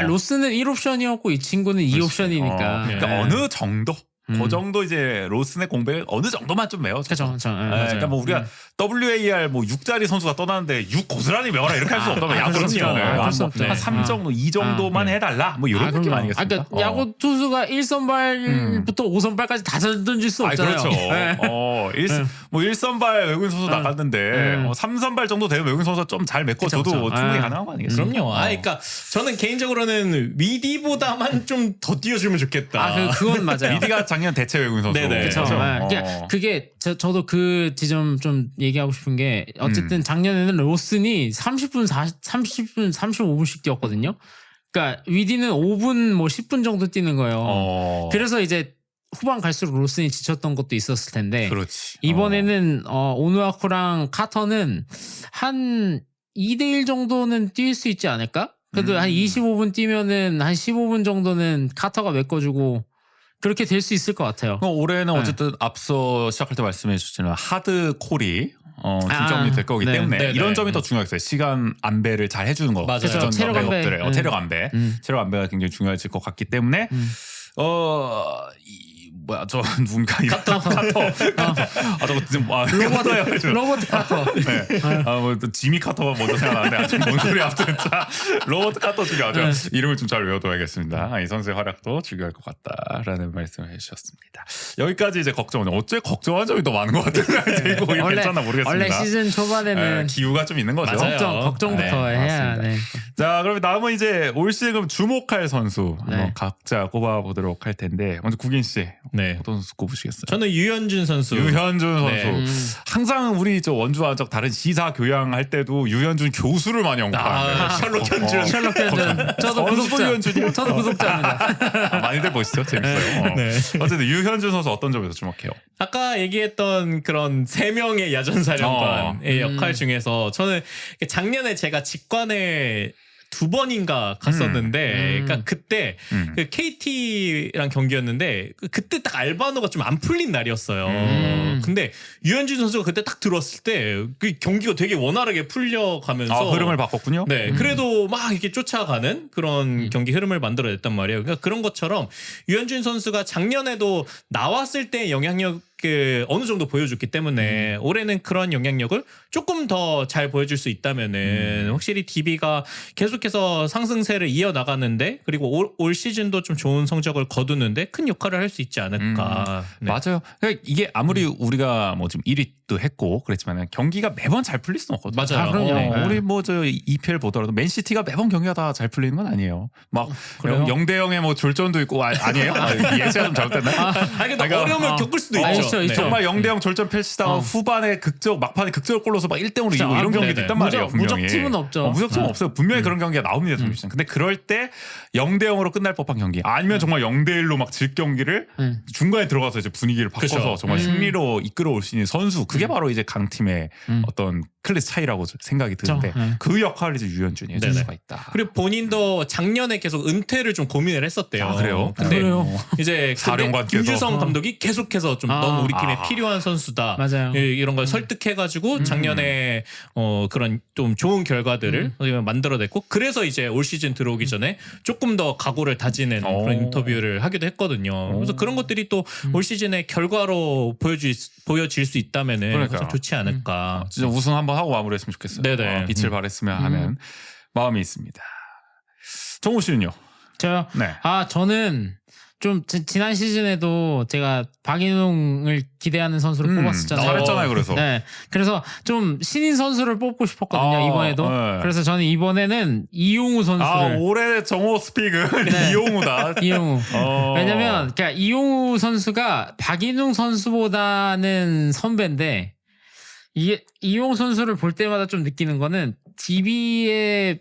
로스는 1옵션이었고 이 친구는 2옵션이니까. 그러니까 어느 정도 그 정도 이제 로슨의 공백 어느 정도만 좀 메워. 그렇죠. 그러니까 뭐 우리가 WAR 뭐 6짜리 선수가 떠나는데 6 고스란히 메워라 이렇게 할 수 없다면 야구 선수는 한 3 정도 2 정도만 해달라 뭐 이런 느낌 아니겠습니까? 그러니까 야구 투수가 1선발부터 5선발까지 다 던질 수 없잖아요. 그렇죠. 뭐 1선발 외국인 선수 나갔는데 3선발 정도 되면 외국인 선수가 좀 잘 메꿔줘도 충분히 가능한 거 아니겠습니까? 그럼요. 그러니까 저는 개인적으로는 위디보다만 좀 더 뛰어주면 좋겠다. 그건 맞아요. 위디가 작년 대체 외국인 선수. 네네. 그렇죠. 그게 저도 그 지점 좀 얘기하고 싶은 게 어쨌든 작년에는 로슨이 30분 35분씩 뛰었거든요. 그러니까 위디는 5분 뭐 10분 정도 뛰는 거예요. 그래서 이제 후반 갈수록 로슨이 지쳤던 것도 있었을 텐데 그렇지. 이번에는 오누아쿠랑 카터는 한 2대1 정도는 뛸 수 있지 않을까? 그래도 한 25분 뛰면은 한 15분 정도는 카터가 메꿔주고 그렇게 될 수 있을 것 같아요. 올해는 어쨌든 앞서 시작할 때 말씀해 주셨지만 하드콜이 중점이 될 거기 때문에 이런 점이 더 중요하겠어요. 시간 안배를 잘 해주는 거. 맞아요. 체력 안배. 체력 안배. 체력 안배가 굉장히 중요해질 것 같기 때문에 저 누군가 카터. 저거 지금 로버트 카터. 네. 뭐 지미 카터가 먼저 생각나는데 뭔 소리 아무튼 로버트 카터 중에 아주 이름을 좀 잘 외워둬야겠습니다. 이 선수의 활약도 중요할 것 같다라는 말씀을 해주셨습니다. 여기까지 이제 걱정은 어째 걱정한 점이 더 많은 것 같은 생각이 들고 괜찮나 모르겠습니다. 원래 시즌 초반에는 기우가 좀 있는 거죠. 걱정부터 해야. 자, 그럼 다음은 이제 올 시즌 주목할 선수 각자 꼽아보도록 할 텐데 먼저 국인 씨. 어떤 선수 꼽으시겠어요? 저는 유현준 선수. 항상 우리 저 원주와 다른 시사 교양할 때도 유현준 교수를 많이 언급하는데. 셜록 현준. 저도 구독자입니다. 많이들 보시죠. 재밌어요. 어쨌든 유현준 선수 어떤 점에서 주목해요? 아까 얘기했던 그런 3명의 야전사령관의 역할 중에서 저는 작년에 제가 직관에 2번인가 갔었는데, 그러니까 그때 그 KT랑 경기였는데 그때 딱 알바노가 좀 안 풀린 날이었어요. 근데 유현준 선수가 그때 딱 들어왔을 때 그 경기가 되게 원활하게 풀려가면서 흐름을 바꿨군요. 네, 그래도 막 이렇게 쫓아가는 그런 경기 흐름을 만들어냈단 말이에요. 그러니까 그런 것처럼 유현준 선수가 작년에도 나왔을 때 영향력 어느 정도 보여줬기 때문에 올해는 그런 영향력을 조금 더 잘 보여줄 수 있다면은 확실히 DB가 계속해서 상승세를 이어나가는데 그리고 올 시즌도 좀 좋은 성적을 거두는데 큰 역할을 할 수 있지 않을까. 맞아요. 그러니까 이게 아무리 우리가 뭐 지금 1위도 했고 그랬지만 경기가 매번 잘 풀릴 수는 없거든요. 맞아요. 우리 뭐 저 EPL 보더라도 맨시티가 매번 경기가 다 잘 풀리는 건 아니에요. 막 0대0의 뭐 졸전도 있고 아니에요? 예시가 좀 잘못됐나? 그러니까 어려움을 겪을 수도 있죠. 정말 0대0 졸전 펼치다가 후반에 막판에 극적으로 골로서 막 1대0으로 이기고 이런 경기도 있단 말이에요. 분명히. 무적팀은 없죠. 무적팀은 없어요. 분명히 그런 경기가 나옵니다. 근데 그럴 때 0대0으로 끝날 법한 경기 아니면 정말 0대1로 막 질 경기를 중간에 들어가서 이제 분위기를 바꿔서 정말 승리로 이끌어올 수 있는 선수 그게 바로 이제 강팀의 어떤 클래스 차이라고 생각이 드는데 그 역할을 이제 유현준이 해줄 수가 있다. 그리고 본인도 작년에 계속 은퇴를 좀 고민을 했었대요. 아, 그래요? 근데 그래요. 이제 김주성 감독이 계속해서 좀 넌 우리 팀에 필요한 선수다. 맞아요. 이런 걸 설득해가지고 작년에 그런 좀 좋은 결과들을 만들어냈고 그래서 이제 올 시즌 들어오기 전에 조금 더 각오를 다지는 그런 인터뷰를 하기도 했거든요. 그래서 그런 것들이 또 올 시즌의 결과로 보여질 수 있다면은 참 좋지 않을까. 진짜 우승 한번 하고 마무리했으면 좋겠어요. 네네. 빛을 발했으면 하는 마음이 있습니다. 정우 씨는요? 저요? 네. 저는 좀 지난 시즌에도 제가 박인웅을 기대하는 선수를 뽑았었잖아요. 잘했잖아요. 그래서. 네. 그래서 좀 신인 선수를 뽑고 싶었거든요. 이번에도. 네. 그래서 저는 이번에는 이용우 선수를. 올해 정호 스픽은 네. 이용우다. 이용우. 왜냐면 그러니까 이용우 선수가 박인웅 선수보다는 선배인데 이게 이용우 선수를 볼 때마다 좀 느끼는 거는 DB에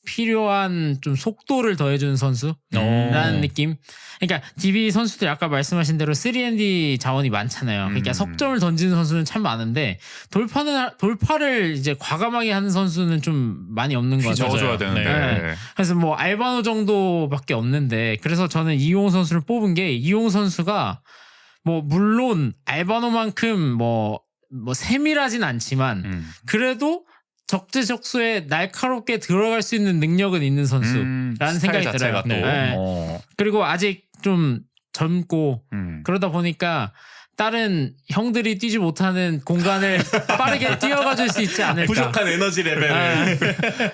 필요한 좀 속도를 더해주는 선수라는 느낌. 그러니까 DB 선수들 아까 말씀하신 대로 3&D 자원이 많잖아요. 그러니까 석점을 던지는 선수는 참 많은데 돌파를 이제 과감하게 하는 선수는 좀 많이 없는 거죠. 넣어줘야 되는데. 네. 그래서 뭐 알바노 정도밖에 없는데 그래서 저는 이용우 선수를 뽑은 게 이용우 선수가 뭐 물론 알바노만큼 뭐 세밀하진 않지만 그래도 적재적소에 날카롭게 들어갈 수 있는 능력은 있는 선수라는 생각이 들어요. 네. 그리고 아직 좀 젊고 그러다 보니까 다른 형들이 뛰지 못하는 공간을 빠르게 뛰어가줄 수 있지 않을까. 부족한 에너지 레벨을.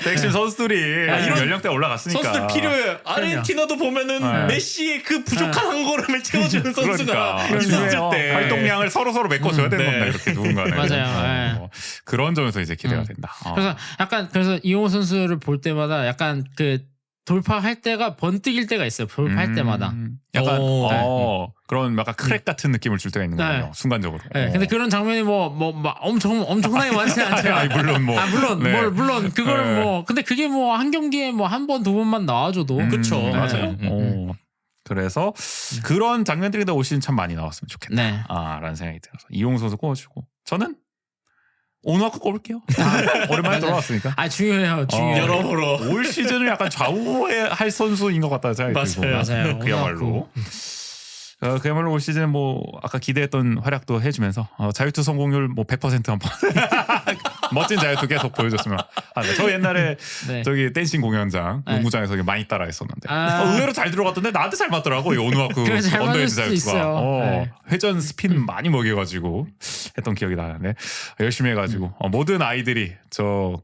백신 선수들이 이런 연령대 올라갔으니까. 선수들 필요해요. 아르헨티나도 보면은 메시의 그 부족한 한 걸음을 채워주는 선수가 있었을 때 활동량을 서로 메꿔줘야 되는 겁니다. 이렇게 누군가는. 맞아요. 그런 점에서 이제 기대가 된다. 그래서 약간 이용호 선수를 볼 때마다 약간 그 돌파할 때가 번뜩일 때가 있어요. 돌파할 때마다. 약간 그런 약간 크랙 같은 느낌을 줄 때가 있는 거예요. 순간적으로. 네. 근데 그런 장면이 엄청나게 많지는 않지만 물론 그걸 근데 그게 뭐 한 경기에 뭐 한 번 두 번만 나와줘도 그렇죠. 맞아요. 그래서 그런 장면들이 올 시즌 참 많이 나왔으면 좋겠다. 네. 라는 생각이 들어서 이용우 선수 꼽아주고 저는 오너크 꼽을게요. 오랜만에 돌아왔으니까. 중요해요. 여러모로 올 시즌을 약간 좌우할 선수인 것 같다는 생각이 들고. 맞아요. 그야말로. 그야말로 올 시즌 뭐 아까 기대했던 활약도 해주면서 자유투 성공률 뭐 100% 한번 멋진 자유투 계속 보여줬으면. 저 옛날에 저기 댄싱 공연장 농구장에서 많이 따라했었는데 의외로 잘 들어갔던데 나한테 잘 맞더라고. 이 오누아크 언더헤드 자유투가. 회전 스핀 많이 먹여가지고 했던 기억이 나는데 열심히 해가지고 모든 아이들이 저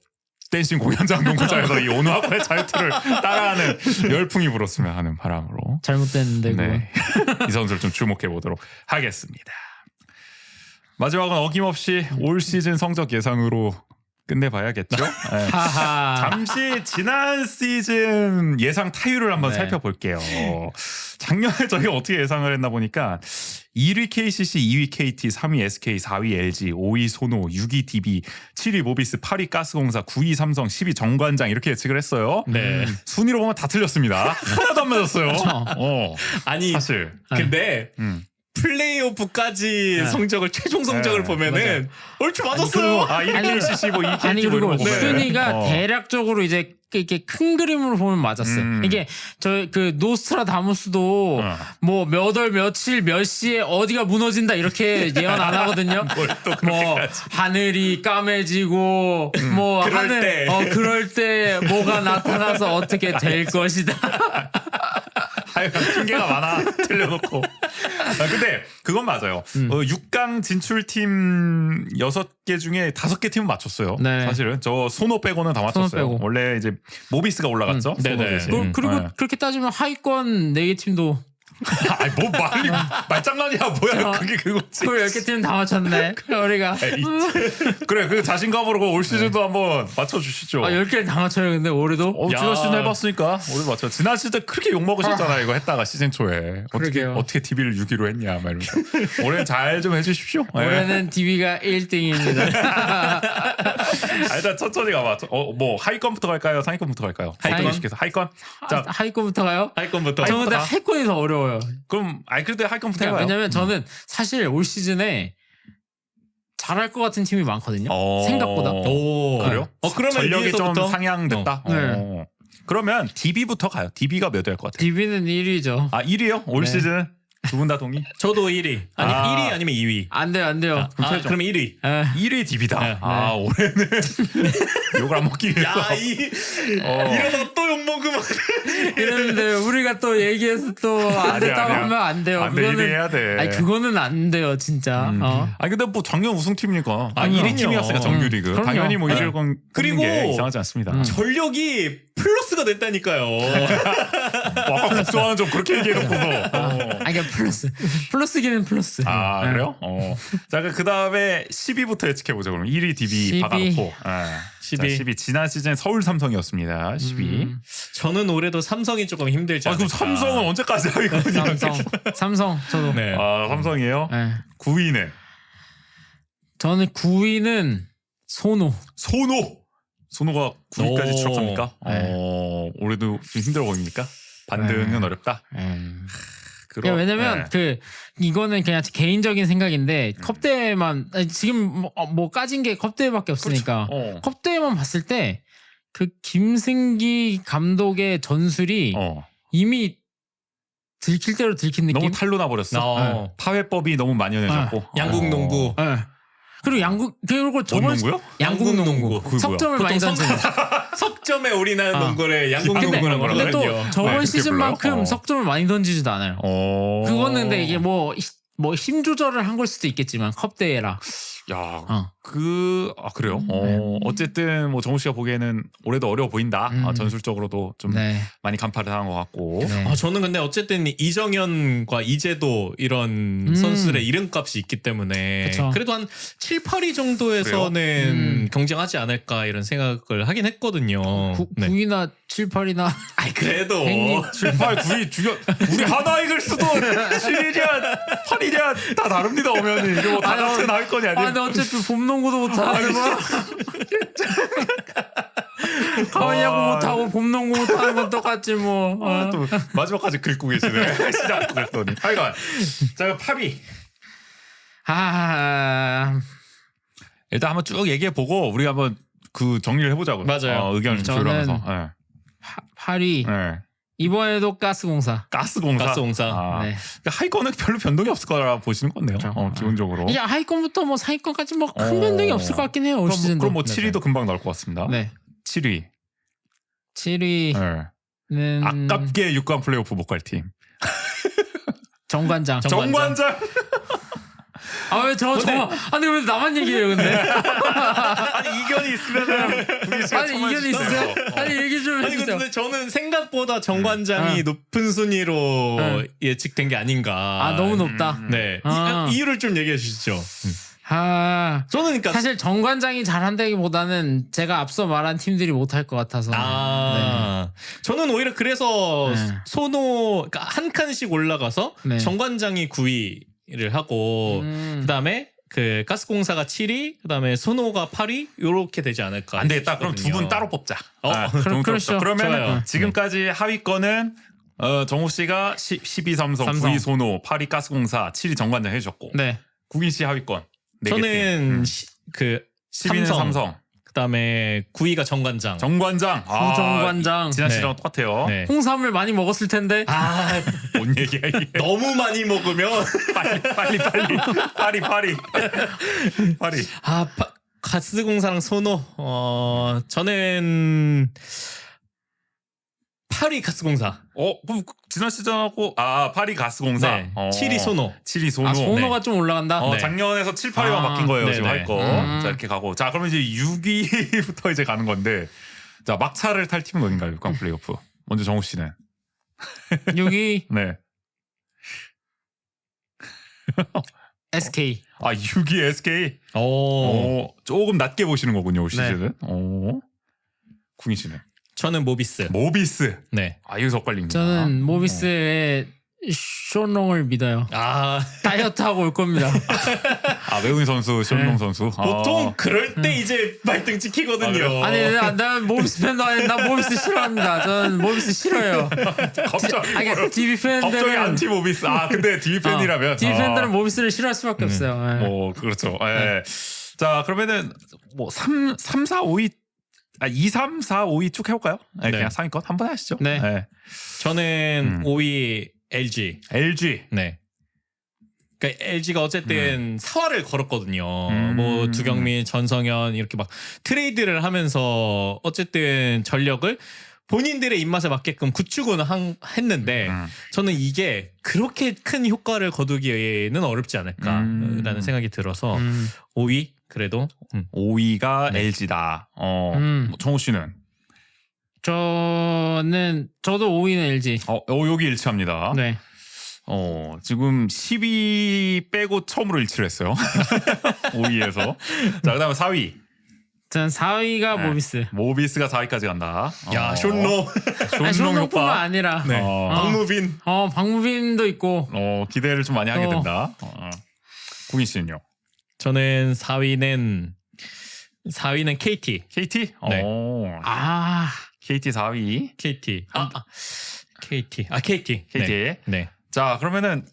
댄싱 공연장 농구장에서 이 오누아쿠의 자유투를 따라하는 열풍이 불었으면 하는 바람으로 잘못됐는데 네. 이 선수를 좀 주목해 보도록 하겠습니다. 마지막은 어김없이 올 시즌 성적 예상으로 끝내봐야겠죠. 네. 잠시 지난 시즌 예상 타율을 한번 살펴볼게요. 작년에 저희가 어떻게 예상을 했나 보니까 1위 KCC, 2위 KT, 3위 SK, 4위 LG, 5위 소노, 6위 DB, 7위 모비스, 8위 가스공사, 9위 삼성, 10위 정관장 이렇게 예측을 했어요. 순위로 보면 다 틀렸습니다. 하나도 안 맞았어요. 아니 사실 근데 플레이오프까지 성적을 최종 성적을 보면은 얼추 맞았어요. 1위 KCC, 뭐 2위 KT 뭐 이런 거 보면 순위가 대략적으로 이제 이렇게 큰 그림으로 보면 맞았어요. 이게 저 그 노스트라다무스도 뭐 몇 월 며칠 몇 시에 어디가 무너진다 이렇게 예언 안 하거든요. 뭐 하늘이 까매지고 뭐 그럴 때 뭐가 나타나서 어떻게 될 것이다. 하여간 핑계가 많아 틀려놓고. 근데 그건 맞아요. 6강 진출팀 6개 중에 5개 팀은 맞췄어요. 사실은 저 소노 빼고는 다 맞췄어요. 원래 이제 모비스가 올라갔죠. 그리고 그렇게 따지면 하위권 4개 팀도 뭐 말장난이야 뭐야 그게 그거지. 그걸 10개 팀 다 맞췄네. 우리가 그래 그 자신감으로 올 시즌도 한번 맞춰주시죠. 10개를 다 맞춰요. 근데 올해도 지난 시즌 해봤으니까 올해 맞춰. 지난 시즌 그렇게 욕 먹으셨잖아 이거 했다가 시즌 초에 어떻게 DB를 6위로 했냐 막 이러면서. 올해는 잘 좀 해주십시오. 올해는 DB가 1등입니다. 일단 천천히 가봐. 뭐 하위권부터 갈까요? 상위권부터 갈까요? 하위권. 자 하위권부터 가요? 하위권부터. 저는 근데 하위권이 더 어려워요. 그럼 그래도 하위권부터 해봐요. 왜냐면 저는 사실 올 시즌에 잘할 것 같은 팀이 많거든요. 어. 생각보다. 오 그래요? 그러면 전력이 위에서부터? 좀 상향됐다. 네. 그러면 DB부터 가요. DB가 몇 위 할 것 같아요? DB는 1위죠. 아 1위요? 올 네. 시즌 두 분 다 동의? 저도 1위. 아니 아. 1위 아니면 2위. 안 돼요, 안 돼요. 그럼 1위. 에. 1위 DB다. 네. 아 올해는 욕을 안 먹기 위해서. 야, 이러다가 또 욕먹으면. 이랬는데 우리가 또 얘기해서 또 안 아니야, 됐다고 아니야. 하면 안 돼요. 안 돼, 1위 해야 돼. 아니 그거는 안 돼요, 진짜. 아니 근데 뭐 작년 우승팀이니까. 아, 1위 그럼요. 팀이었으니까 정규리그. 그럼요. 당연히 뭐 네. 1위를 건 그리고 게 이상하지 않습니다. 전력이 플러스가 됐다니까요. 아까 국소하는 좀 그렇게 얘기해놓고서. 아니 그러니까 플러스기는 플러스. 아 그래요? 자 그 다음에 10위부터 예측해보죠. 그럼 1위 DB 10위. 박아놓고. 10위. 10위 지난 시즌 서울 삼성이었습니다. 10위. 저는 올해도 삼성이 조금 힘들지 아 않을까. 그럼 삼성은 언제까지 하위거든요? 삼성 저도. 네. 아 삼성이에요? 네. 9위는 저는 9위는 소노. 손호가 9위까지 오. 추락합니까? 네. 올해도 좀 힘들어 보입니까? 반등은 네. 어렵다. 야, 왜냐면 그 이거는 그냥 개인적인 생각인데 컵대회만 아니, 지금 뭐 까진 게 컵대회밖에 없으니까 그렇죠. 컵대회만 봤을 때 그 김승기 감독의 전술이 이미 들킬 대로 들킨 느낌. 너무 탈로 나버렸어. 파회법이 너무 만연해졌고. 양국 농구. 네. 그리고 저번 농구요? 양국 농구. 그게 뭐야? 석점을 많이 던지는. 석점에 올인하는 농구를 양국 근데- 농구라고 근데 또 하거든요. 저번 그렇게 시즌만큼 불러요? 석점을 많이 던지지도 않아요. 그거는 근데 이게 뭐 힘 조절을 한 걸 수도 있겠지만 컵 대회라. 야, 그래요? 어쨌든 뭐 정우 씨가 보기에는 올해도 어려워 보인다. 전술적으로도 좀 네. 많이 간파를 당한 것 같고. 네. 저는 근데 어쨌든 이정현과 이재도 이런 선수들의 이름값이 있기 때문에 그쵸. 그래도 한 7, 8위 정도에서는 경쟁하지 않을까 이런 생각을 하긴 했거든요. 9위나 7, 8위나 아이 그래도 행님. 7, 8, 9위 우리 하나 이글스도 7위냐 8위냐 다 다릅니다. 오면은 이거 다 같이 나올 거냐 아니에요? 근데 어차피 봄농구도 못하는 거. 가을 야구 못하고 봄농구 못하는 건 똑같지 뭐. 또 마지막까지 긁고 계시네. 시작 그랬더니. 하여간 자 8위. 일단 한번 쭉 얘기해 보고 우리 한번 그 정리를 해보자고요. 맞아요. 의견을 저는 조율하면서. 8위. 네. 이번에도 가스공사. 가스공사. 네. 하위권은 별로 변동이 없을 거라 보시는 건데요. 기본적으로. 이게 하위권부터 뭐 상위권까지 뭐 큰 변동이 없을 것 같긴 해요. 올 시즌도. 그럼 뭐 7위도 금방 나올 것 같습니다. 네. 7위. 7위는 아깝게 6강 플레이오프 못 갈 팀. 정관장. 정관장. 아니 왜 나만 얘기해요, 근데? 아니 이견이 있으면은 아니 이견이 있으세요? 아니 얘기 좀 아니 해주세요. 근데 저는 생각보다 정관장이 높은 순위로 예측된 게 아닌가. 너무 높다. 네. 이유를 좀 얘기해 주시죠. 저는 그러니까 사실 정관장이 잘한다기보다는 제가 앞서 말한 팀들이 못할 것 같아서. 저는 오히려 그래서 네. 소노 그러니까 한 칸씩 올라가서 네. 정관장이 9위를 하고 그다음에 그 가스공사가 7위, 그다음에 소노가 8위 요렇게 되지 않을까. 안 되겠다. 그럼 두 분 따로 뽑자. 그렇죠. 그러면 좋아요. 지금까지 하위권은 정우 씨가 12 삼성, 9위 소노, 8위 가스공사, 7위 정관장 해주셨고 네. 국인 씨 하위권. 저는 그 10위는 삼성. 그다음에 9위가 정관장. 정관장. 정관장. 지난 네. 시즌 똑같아요. 네. 홍삼을 많이 먹었을 텐데. 뭔 얘기야 이게. 너무 많이 먹으면 빨리. 가스공사랑 소노 저는 8위 가스공사. 그럼 지난 시즌하고 8위 가스공사. 네. 7위 소노. 7위 소노. 소노가 좀 올라간다. 네. 작년에서 7, 8위만 바뀐 거예요. 네네. 지금 할 거. 자 이렇게 가고. 자 그러면 이제 6위부터 이제 가는 건데. 자 막차를 탈 팀은 어딘가요? 6강 플레이오프. 먼저 정우 씨는. 6위 네. SK. 6위 SK. 조금 낮게 보시는 거군요. 올 네. 시즌은. 궁희 씨는. 저는 모비스. 모비스. 네. 여기서 엇갈립니다. 저는 모비스의 쇼농을 믿어요. 다이어트하고 올 겁니다. 외국인 선수, 쇼농 선수. 보통 그럴 때 이제 발등 찍히거든요. 아니, 난 모비스 팬도 아닌데 난 모비스 싫어합니다. 저는 모비스 싫어요. 갑자기 DB 팬들은 갑자기 안티 모비스. 근데 DB 팬이라면 DB 팬들은 모비스를 싫어할 수밖에 없어요. 그렇죠. 자, 그러면은 뭐 3, 4, 5위 2, 3, 4, 5위 쭉 해볼까요? 그냥 상위권 한번 하시죠. 네. 저는 5위 LG. 네. 그러니까 LG가 어쨌든 사활을 걸었거든요. 뭐 두경민, 전성현 이렇게 막 트레이드를 하면서 어쨌든 전력을 본인들의 입맛에 맞게끔 구축은 했는데 저는 이게 그렇게 큰 효과를 거두기에는 어렵지 않을까라는 생각이 들어서 5위 그래도 5위가 LG다. 정우 씨는? 저도 5위는 LG. 여기 일치합니다. 네. 지금 10위 빼고 처음으로 일치를 했어요. 5위에서. 자, 그다음에 4위. 전 4위가 모비스. 모비스가 4위까지 간다. 야, 쇼노. 쇼노뿐만 아니라. 네. 박무빈. 박무빈도 있고. 기대를 좀 많이 하게 된다. 구민 씨는요? 저는 4위는 KT. KT? 네. KT 4위. KT. KT. KT. 네. 자, 그러면은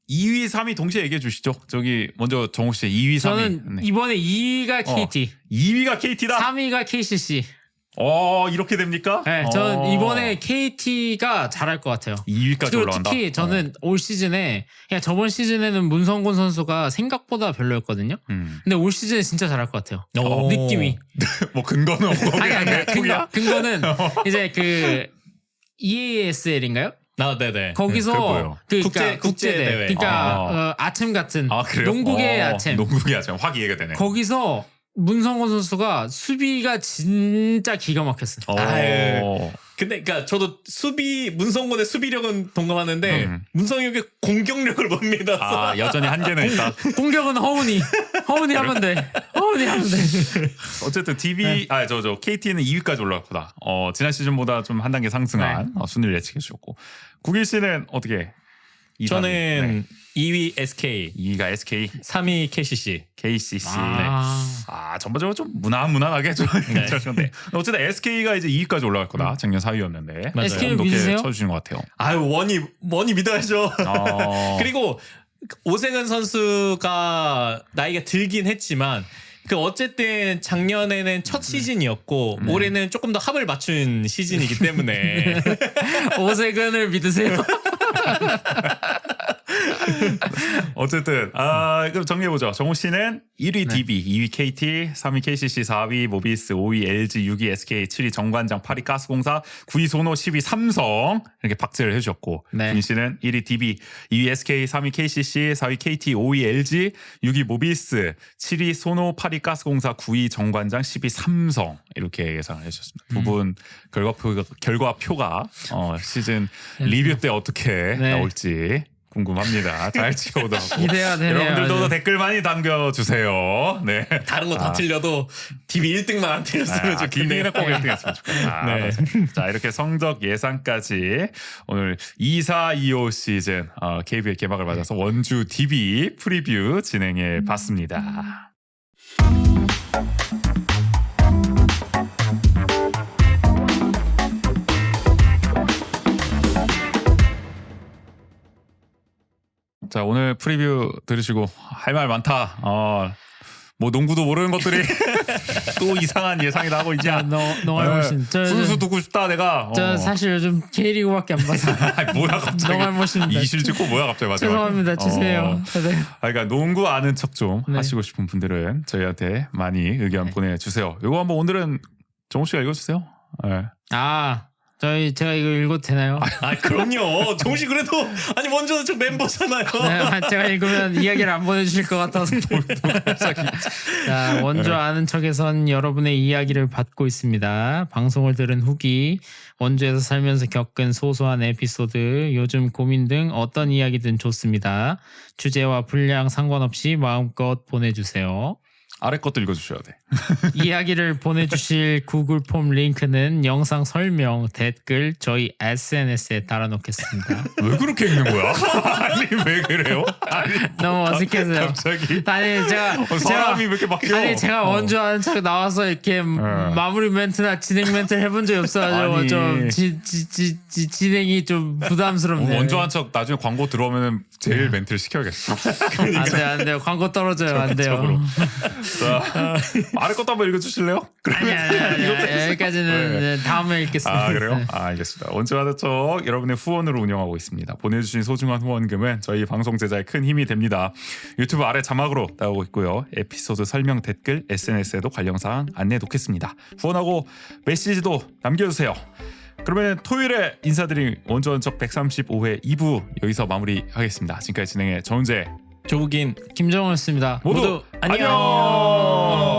2위, 3위 동시에 얘기해 주시죠. 저기 먼저 정우 씨 2위, 3위. 저는 이번에 2위가 KT. 2위가 KT다. 3위가 KCC. 이렇게 됩니까? 네, 저는 이번에 KT가 잘할 것 같아요. 2위까지 올라간다. 특히 저는 올 시즌에 그냥 저번 시즌에는 문성곤 선수가 생각보다 별로였거든요. 근데 올 시즌에 진짜 잘할 것 같아요. 느낌이. 뭐 근거는 없고 아니 근거는 이제 그 EASL인가요? 네네. 거기서 국제대회. 그러니까 아침 같은 농구계의 아침. 농구계의 아침 확 이해가 되네. 거기서 문성곤 선수가 수비가 진짜 기가 막혔어요. 근데 그러니까 저도 문성곤의 수비력은 동감하는데 문성혁의 공격력을 못 믿었어. 여전히 한계는 있다. 공격은 허훈이 하면 돼. 어쨌든 KT는 2위까지 올라갔구나. 지난 시즌보다 좀 한 단계 상승한 순위를 예측해 주셨고. 국일 씨는 어떻게? 저는 2위 SK, 2위가 SK, 3위 KCC. 전반적으로 좀 무난하게 좀 괜찮은데 어쨌든 SK가 이제 2위까지 올라갈 거다. 작년 4위였는데 SK를 믿으세요? 쳐주시는 것 같아요. 원이 믿어야죠. 그리고 오세근 선수가 나이가 들긴 했지만 어쨌든 작년에는 첫 시즌이었고 올해는 조금 더 합을 맞춘 시즌이기 때문에 오세근을 믿으세요? 어쨌든 그럼 정리해보죠. 정우 씨는 1위 DB, 2위 KT, 3위 KCC, 4위 모비스, 5위 LG, 6위 SK, 7위 정관장, 8위 가스공사, 9위 소노, 10위 삼성 이렇게 박제를 해주셨고 군 씨는 1위 DB, 2위 SK, 3위 KCC, 4위 KT, 5위 LG, 6위 모비스, 7위 소노, 8위 가스공사, 9위 정관장, 10위 삼성 이렇게 예상을 해주셨습니다. 두 분 결과표가 시즌 리뷰 때 어떻게 나올지 궁금합니다. 잘 지켜보도록 하고 기대가 되네요. 여러분들도 댓글 많이 남겨주세요. 네. 다른 거 다 틀려도 DB 1등만 안 틀렸으면 좋겠네요. DB는 꼭 1등 했으면 좋겠다. 자, 이렇게 성적 예상까지 오늘 2425 시즌 KBL 개막을 맞아서 원주 DB 프리뷰 진행해 봤습니다. 자, 오늘 프리뷰 들으시고 할 말 많다. 뭐 농구도 모르는 것들이 또 이상한 예상이 나고 이제 농알모신 순수 듣고 싶다 내가. 저 사실 요즘 K리그밖에 안 봐서. 뭐야 갑자기. 농알모신입니다. 이실 찍고 뭐야 갑자기 마지막에. 죄송합니다. 주세요. 그러니까 농구 아는 척 좀 하시고 싶은 분들은 저희한테 많이 의견 보내주세요. 이거 한번 오늘은 정우 씨가 읽어주세요. 네. 제가 이거 읽어도 되나요? 그럼요. 정우 씨 그래도 먼저 저 멤버잖아요. 제가 읽으면 이야기를 안 보내주실 것 같아서. 자, 원주 아는 척에선 여러분의 이야기를 받고 있습니다. 방송을 들은 후기, 원주에서 살면서 겪은 소소한 에피소드, 요즘 고민 등 어떤 이야기든 좋습니다. 주제와 분량 상관없이 마음껏 보내주세요. 아래 것도 읽어주셔야 돼. 이야기를 보내주실 구글 폼 링크는 영상 설명, 댓글, 저희 SNS에 달아놓겠습니다. 왜 그렇게 읽는 거야? 아니 왜 그래요? 아니, 너무 어색해서요. 갑자기 아니 사람이 왜 이렇게 바뀌어? 아니 제가 원조하는 척 나와서 이렇게 마무리 멘트나 진행 멘트를 해본 적이 없어가지고 아니. 좀 진행이 좀 부담스럽네요. 원조한 척 나중에 광고 들어오면 제일 멘트를 시켜야겠어. 안 돼요. 광고 떨어져요. 안 돼요. 자, 아래 것도 한번 읽어주실래요? 아니, 여기까지는 네. 다음에 읽겠습니다. 아 그래요? 네. 알겠습니다. 원조하는 척 여러분의 후원으로 운영하고 있습니다. 보내주신 소중한 후원금은 저희 방송 제작에 큰 힘이 됩니다. 유튜브 아래 자막으로 나오고 있고요. 에피소드 설명 댓글 SNS에도 관련 사항 안내해 놓겠습니다. 후원하고 메시지도 남겨주세요. 그러면 토요일에 인사드린 원조한 척 135회 2부 여기서 마무리하겠습니다. 지금까지 진행해 정은재, 조국인 김정우였습니다. 모두 안녕.